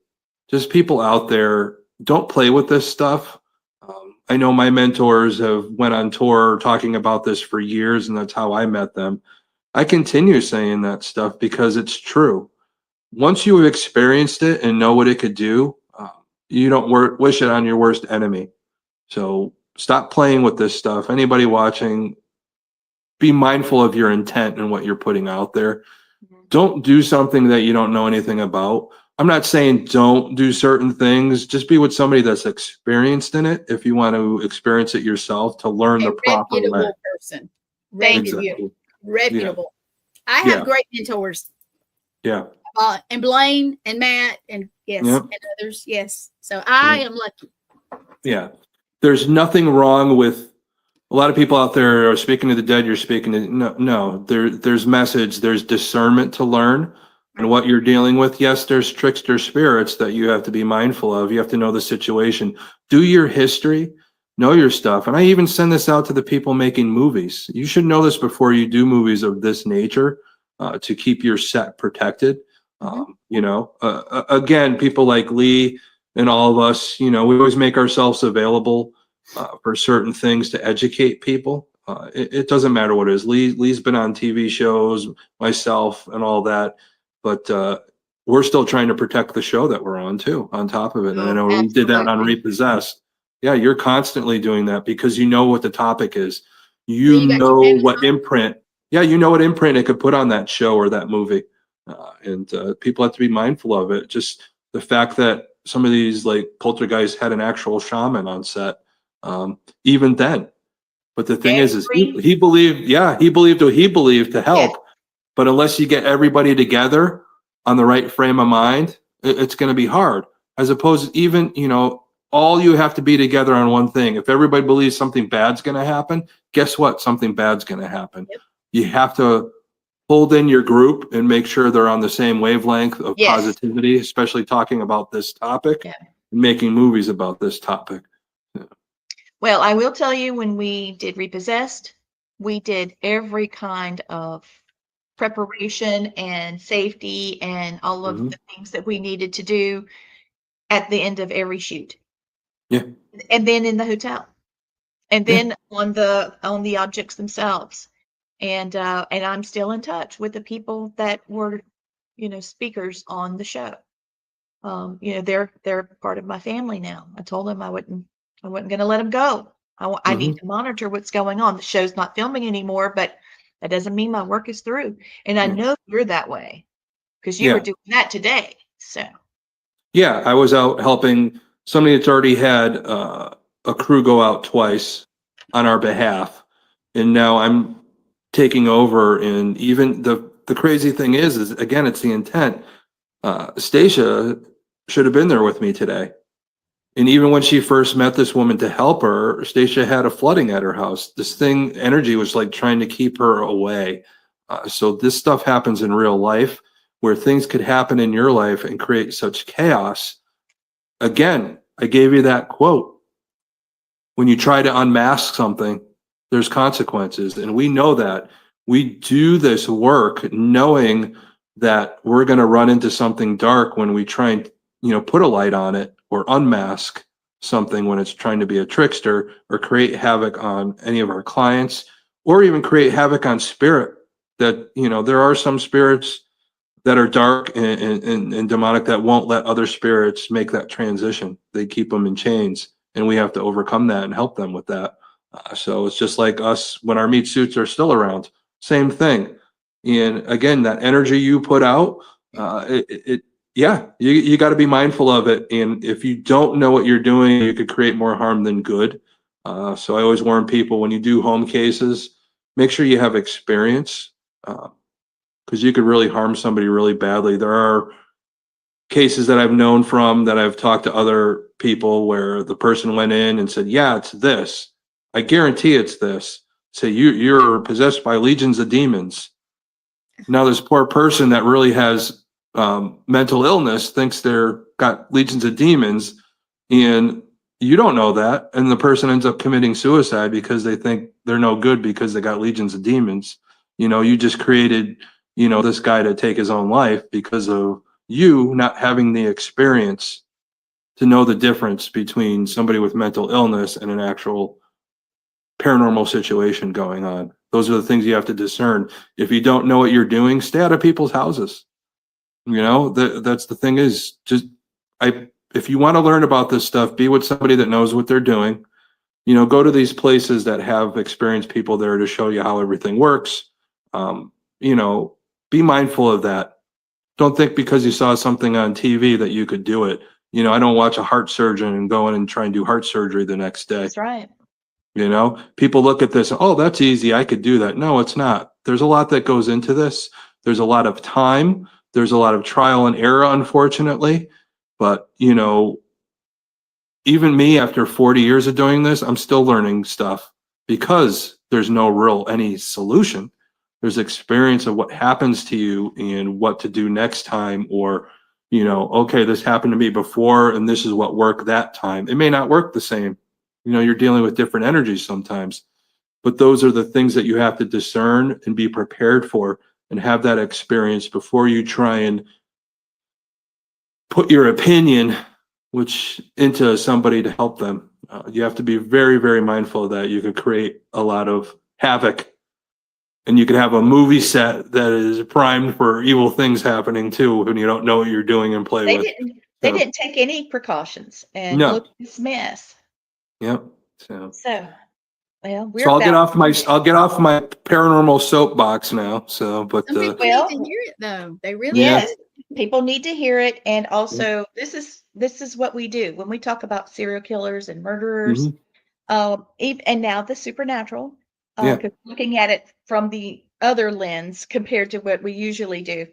Just people out there, don't play with this stuff. I know my mentors have went on tour talking about this for years, and that's how I met them. I continue saying that stuff because it's true. Once you have experienced it and know what it could do, you don't wish it on your worst enemy. So stop playing with this stuff. Anybody watching, be mindful of your intent and what you're putting out there. Don't do something that you don't know anything about. I'm not saying don't do certain things. Just be with somebody that's experienced in it if you want to experience it yourself to learn the proper way. Person. Reputable. Reputable. Yeah. I have great mentors. Yeah. And Blaine and Matt and and others. Yes. So I am lucky. Yeah. There's nothing wrong with a lot of people out there are speaking to the dead. You're speaking to no. There's message. There's discernment to learn, and what you're dealing with. Yes, there's trickster spirits that you have to be mindful of. You have to know the situation. Do your history. Know your stuff. And I even send this out to the people making movies. You should know this before you do movies of this nature to keep your set protected. Again, people like Lee and all of us, we always make ourselves available for certain things to educate people. It doesn't matter what it is. Lee's been on TV shows, myself, and all that, but we're still trying to protect the show that we're on too, on top of it. And I know we did that on Repossessed. Yeah, you're constantly doing that because you know what the topic is. You know what imprint. Yeah, you know what imprint it could put on that show or that movie. And people have to be mindful of it. Just the fact that some of these like Poltergeist had an actual shaman on set, even then. But the thing is he believed, he believed what he believed to help. Yeah. But unless you get everybody together on the right frame of mind, it's going to be hard. As opposed to even, all you have to be together on one thing. If everybody believes something bad's going to happen, guess what? Something bad's going to happen. Yep. You have to hold in your group and make sure they're on the same wavelength of positivity, especially talking about this topic and making movies about this topic. Yeah. Well, I will tell you, when we did Repossessed, we did every kind of preparation and safety and all of the things that we needed to do at the end of every shoot. Yeah. And then in the hotel. And then on the objects themselves. And I'm still in touch with the people that were, speakers on the show. They're part of my family now. I told them I wasn't going to let them go. I need to monitor what's going on. The show's not filming anymore, but that doesn't mean my work is through. And I know you're that way because you were doing that today. So. Yeah, I was out helping somebody that's already had a crew go out twice on our behalf, and now I'm taking over. And even the crazy thing is again, it's the intent. Stacia should have been there with me today. And even when she first met this woman to help her, Stacia had a flooding at her house. This energy was like trying to keep her away. So this stuff happens in real life where things could happen in your life and create such chaos. Again, I gave you that quote. When you try to unmask something, there's consequences. And we know that. We do this work knowing that we're going to run into something dark when we try and, put a light on it or unmask something when it's trying to be a trickster or create havoc on any of our clients or even create havoc on spirit. That, there are some spirits that are dark and demonic that won't let other spirits make that transition. They keep them in chains, and we have to overcome that and help them with that. So it's just like us when our meat suits are still around. Same thing. And again, that energy you put out, you got to be mindful of it. And if you don't know what you're doing, you could create more harm than good. So I always warn people when you do home cases, make sure you have experience. Because you could really harm somebody really badly. There are cases that I've known from that I've talked to other people where the person went in and said, yeah, it's this. I guarantee it's this. Say you're possessed by legions of demons. Now this poor person that really has mental illness thinks they're got legions of demons, and you don't know that. And the person ends up committing suicide because they think they're no good because they got legions of demons. You just created this guy to take his own life because of you not having the experience to know the difference between somebody with mental illness and an actual paranormal situation going on. Those are the things you have to discern. If you don't know what you're doing, stay out of people's houses. That's the thing is if you want to learn about this stuff, be with somebody that knows what they're doing. Go to these places that have experienced people there to show you how everything works. Be mindful of that. Don't think because you saw something on TV that you could do it. I don't watch a heart surgeon and go in and try and do heart surgery the next day. That's right. People look at this, oh, that's easy. I could do that. No, it's not. There's a lot that goes into this. There's a lot of time. There's a lot of trial and error, unfortunately. But, even me, after 40 years of doing this, I'm still learning stuff because there's no any solution. There's experience of what happens to you and what to do next time, or, okay, this happened to me before and this is what worked that time. It may not work the same. You're dealing with different energies sometimes, but those are the things that you have to discern and be prepared for and have that experience before you try and put your opinion into somebody to help them. You have to be very, very mindful of that. You could create a lot of havoc, and you could have a movie set that is primed for evil things happening too when you don't know what you're doing and play They with. didn't take any precautions, and No. look at this mess. Yep. So, well, So I'll get off my paranormal soapbox now. So, but Some people need to hear it though. They really yes, do. people need to hear it, and also this is what we do when we talk about serial killers and murderers. And now the supernatural, Yeah. 'cause looking at it from the other lens compared to what we usually do.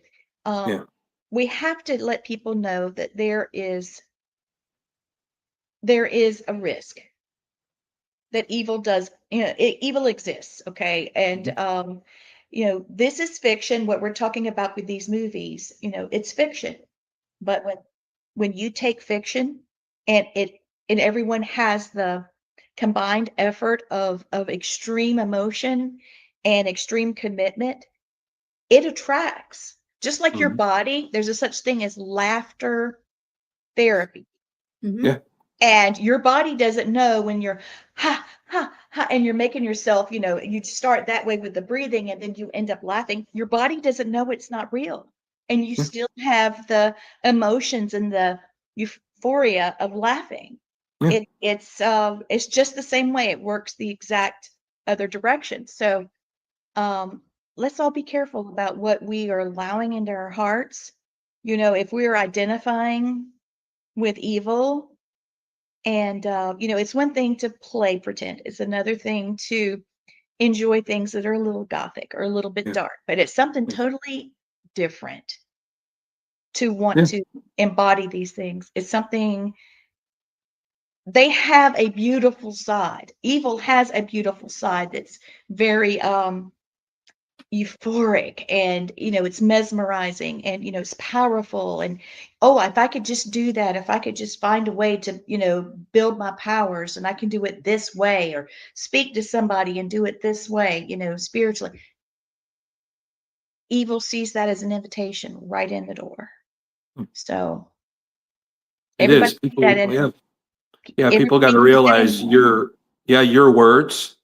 We have to let people know that there is a risk that evil does, evil exists, okay? And this is fiction. What we're talking about with these movies, it's fiction. But when you take fiction and everyone has the combined effort of extreme emotion and extreme commitment, it attracts. Just like your body, there's a such thing as laughter therapy. Yeah. And your body doesn't know when you're ha ha ha and you're making yourself, you start that way with the breathing and then you end up laughing. Your body doesn't know it's not real. And you still have the emotions and the euphoria of laughing. Yeah. It's just the same way. It works the exact other direction. So let's all be careful about what we are allowing into our hearts. If we are identifying with evil, and it's one thing to play pretend. It's another thing to enjoy things that are a little gothic or a little bit dark, but it's something totally different to want to embody these things. It's something. They have a beautiful side. Evil has a beautiful side that's very euphoric, and it's mesmerizing, and it's powerful, and if I could just do that, if I could just find a way to build my powers, and I can do it this way, or speak to somebody and do it this way, spiritually. Evil sees that as an invitation right in the door. So It everybody is. keep that in. People got to realize your words,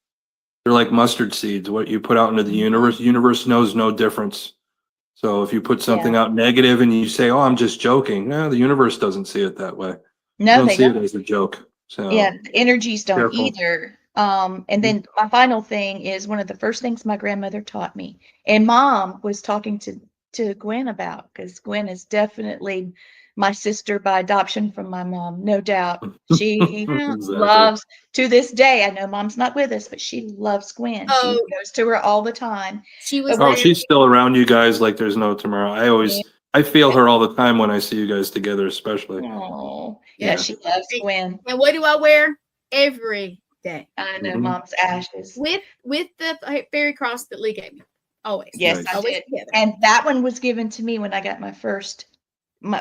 they're like mustard seeds. What you put out into the universe knows no difference. So if you put something out negative and you say, "Oh, I'm just joking," no, the universe doesn't see it that way. No, they don't see don't. it as a joke. So Yeah, the energies don't careful. either. And then my final thing is one of the first things my grandmother taught me, and Mom was talking to Gwen about, because Gwen is definitely my sister by adoption from my mom, no doubt. She Exactly. loves, to this day, I know Mom's not with us, but she loves Gwen. She Oh. goes to her all the time. She was But Oh, she's still around you guys like there's no tomorrow. I feel her all the time when I see you guys together, especially. Oh, Yeah. she loves Gwen. And what do I wear? Every day. I know Mom's ashes. With the fairy cross that Lee gave me. Always. Yes, Nice. I Always did. together. And that one was given to me when I got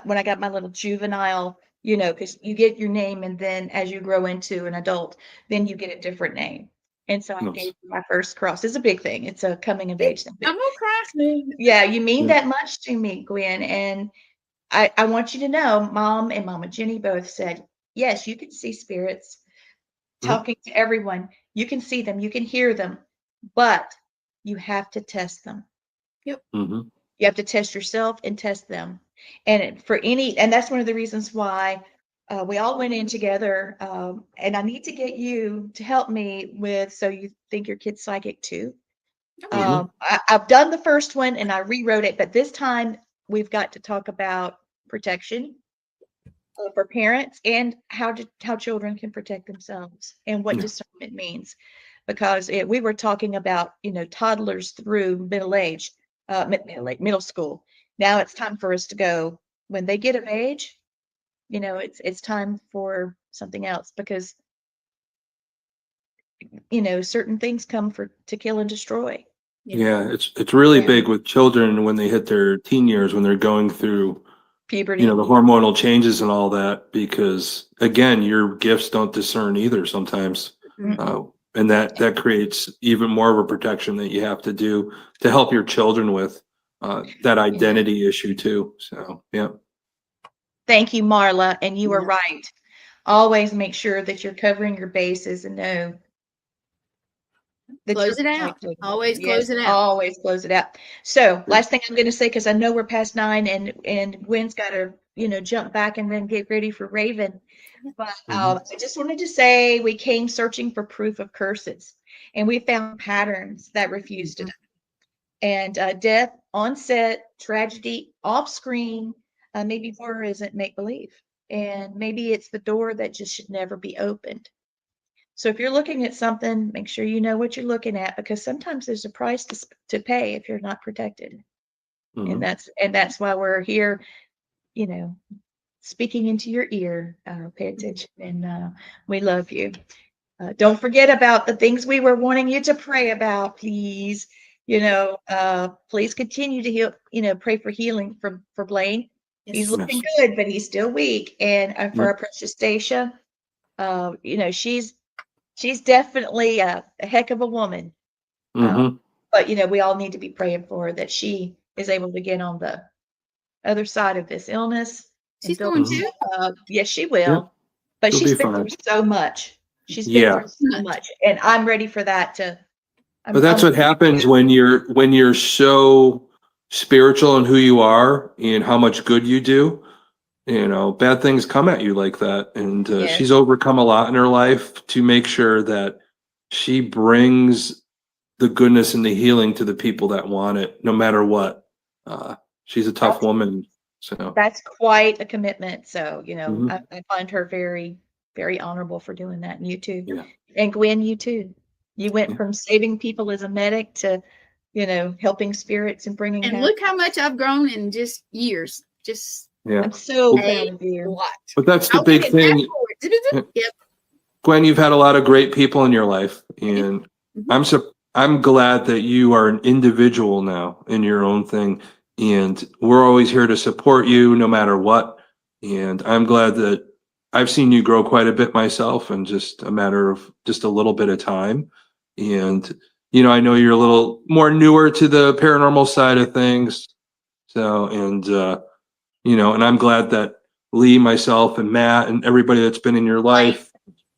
when I got my little juvenile, because you get your name, and then as you grow into an adult, then you get a different name. And so I Nice. gave my first cross. It's a big thing. It's a coming of age thing. I'm gonna cry. Yeah, you mean that much to me, Gwen. And I want you to know, Mom and Mama Jenny both said, yes, you can see spirits talking to everyone. You can see them, you can hear them, but you have to test them. Yep. Mm-hmm. You have to test yourself and test them. And that's one of the reasons why we all went in together. And I need to get you to help me with, so you think your kid's psychic too. I've done the first one and I rewrote it, but this time we've got to talk about protection for parents, and how children can protect themselves, and what discernment means. Because we were talking about, toddlers through middle school. Now it's time for us to go, when they get of age, it's time for something else, because certain things come to kill and destroy. Yeah, it's really big with children when they hit their teen years, when they're going through Puberty. the hormonal changes and all that, because again, your gifts don't discern either sometimes. And that creates even more of a protection that you have to do to help your children with that identity issue too. So, yeah. Thank you, Marla. And you are right. always make sure that you're covering your bases and know that Close you're it out. protected. Always Yes, close it out. always close it out. So last thing I'm going to say, because I know we're past 9 and Gwen's got to, jump back and then get ready for Raven. But I just wanted to say we came searching for proof of curses, and we found patterns that refused to die. And death on set, tragedy off screen, maybe horror isn't make believe. And maybe it's the door that just should never be opened. So if you're looking at something, make sure you know what you're looking at, because sometimes there's a price to pay if you're not protected. And that's why we're here, speaking into your ear. Pay attention, and we love you. Don't forget about the things we were wanting you to pray about, please. Please continue to heal, pray for healing for Blaine. Yes. He's looking good, but he's still weak. And for our precious Stacia, she's definitely a heck of a woman. But we all need to be praying for her that she is able to get on the other side of this illness. She's going to. Yes, she will. Yeah. But She'll she's be been fine. through so much. She's been through so much, and I'm ready for that to. But that's what happens when you're so spiritual in who you are and how much good you do. Bad things come at you like that. And she's overcome a lot in her life to make sure that she brings the goodness and the healing to the people that want it, no matter what. She's a tough woman. So that's quite a commitment. So, I find her very, very honorable for doing that. And you too. Yeah. And Gwen, you too. You went from saving people as a medic to, helping spirits and bringing. And look how much I've grown in just years. I'm so proud of you. But that's the big thing. Yep. Gwen, you've had a lot of great people in your life, and I'm glad that you are an individual now in your own thing, and we're always here to support you no matter what. And I'm glad that I've seen you grow quite a bit myself in just a matter of just a little bit of time. And I know you're a little more newer to the paranormal side of things. So, and I'm glad that Lee, myself, and Matt, and everybody that's been in your life.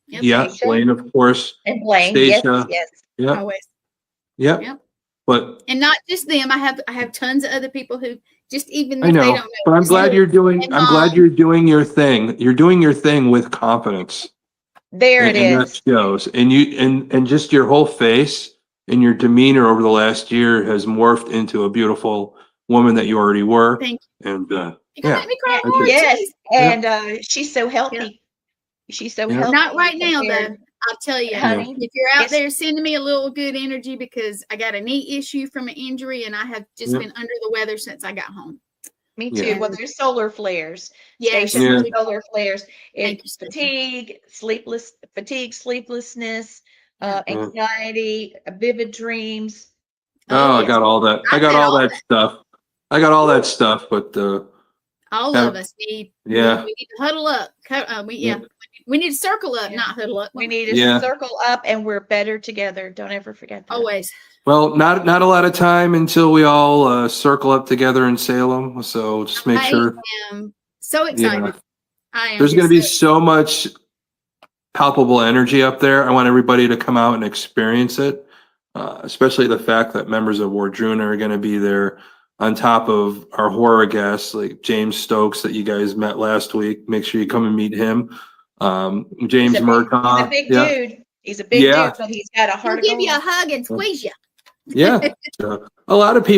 Yep. Yeah, Blaine, of course. And Blaine, Stacia. yes. Yeah. Always. Yeah. Yep. But and not just them. I have tons of other people who just even I if know, they don't know. but I'm glad you're doing your thing. You're doing your thing with confidence. There it is. And that shows. And you and just your whole face and your demeanor over the last year has morphed into a beautiful woman that you already were. Thank you. And you can make me cry more. Yes. Geez. And she's so healthy. Yep. She's so healthy. Not right now, though. I'll tell you, honey, if you're out there sending me a little good energy, because I got a knee issue from an injury and I have just been under the weather since I got home. Me too. Yeah. Well, there's solar flares. Yes. Solar flares. Thank you, Fatigue, sleeplessness, anxiety, vivid dreams. I got all that. I got all that stuff. I got all that stuff, but all of us need. We need to huddle up. We need to circle up, not huddle up. We need to circle up, and we're better together. Don't ever forget that. Always. Well, not a lot of time until we all circle up together in Salem. So just make sure. I am so excited. I am. There's going to be so much palpable energy up there. I want everybody to come out and experience it, especially the fact that members of Wardruna are going to be there, on top of our horror guests like James Stokes that you guys met last week. Make sure you come and meet him. James Murtaugh. He's a big dude. He's a big dude, but he's got a heart of gold. He'll give you a hug and squeeze you. Yeah. So, a lot of the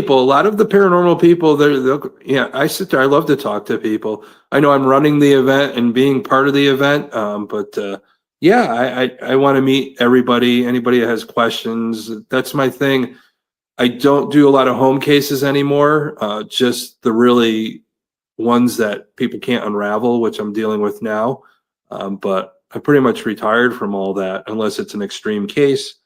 paranormal people, I sit there. I love to talk to people. I know I'm running the event and being part of the event. But I want to meet everybody, anybody that has questions. That's my thing. I don't do a lot of home cases anymore. Just the really ones that people can't unravel, which I'm dealing with now. But I pretty much retired from all that unless it's an extreme case.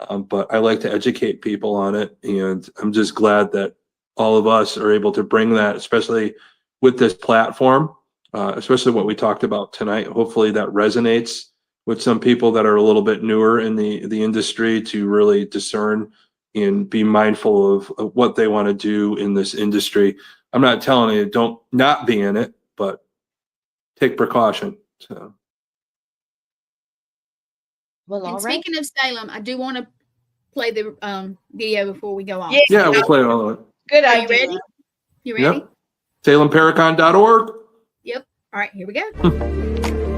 But I like to educate people on it. And I'm just glad that all of us are able to bring that, especially with this platform, especially what we talked about tonight. Hopefully that resonates with some people that are a little bit newer in the industry to really discern and be mindful of what they want to do in this industry. I'm not telling you don't not be in it, but take precaution. So Well, all And right. speaking of Salem, I do want to play the video before we go on. Yeah, we'll play all of it. Good Are idea. you ready? You ready? Yep. SalemParacon.org. Yep. All right, here we go.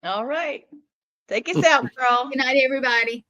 All right. Take us out, girl. Good night, everybody.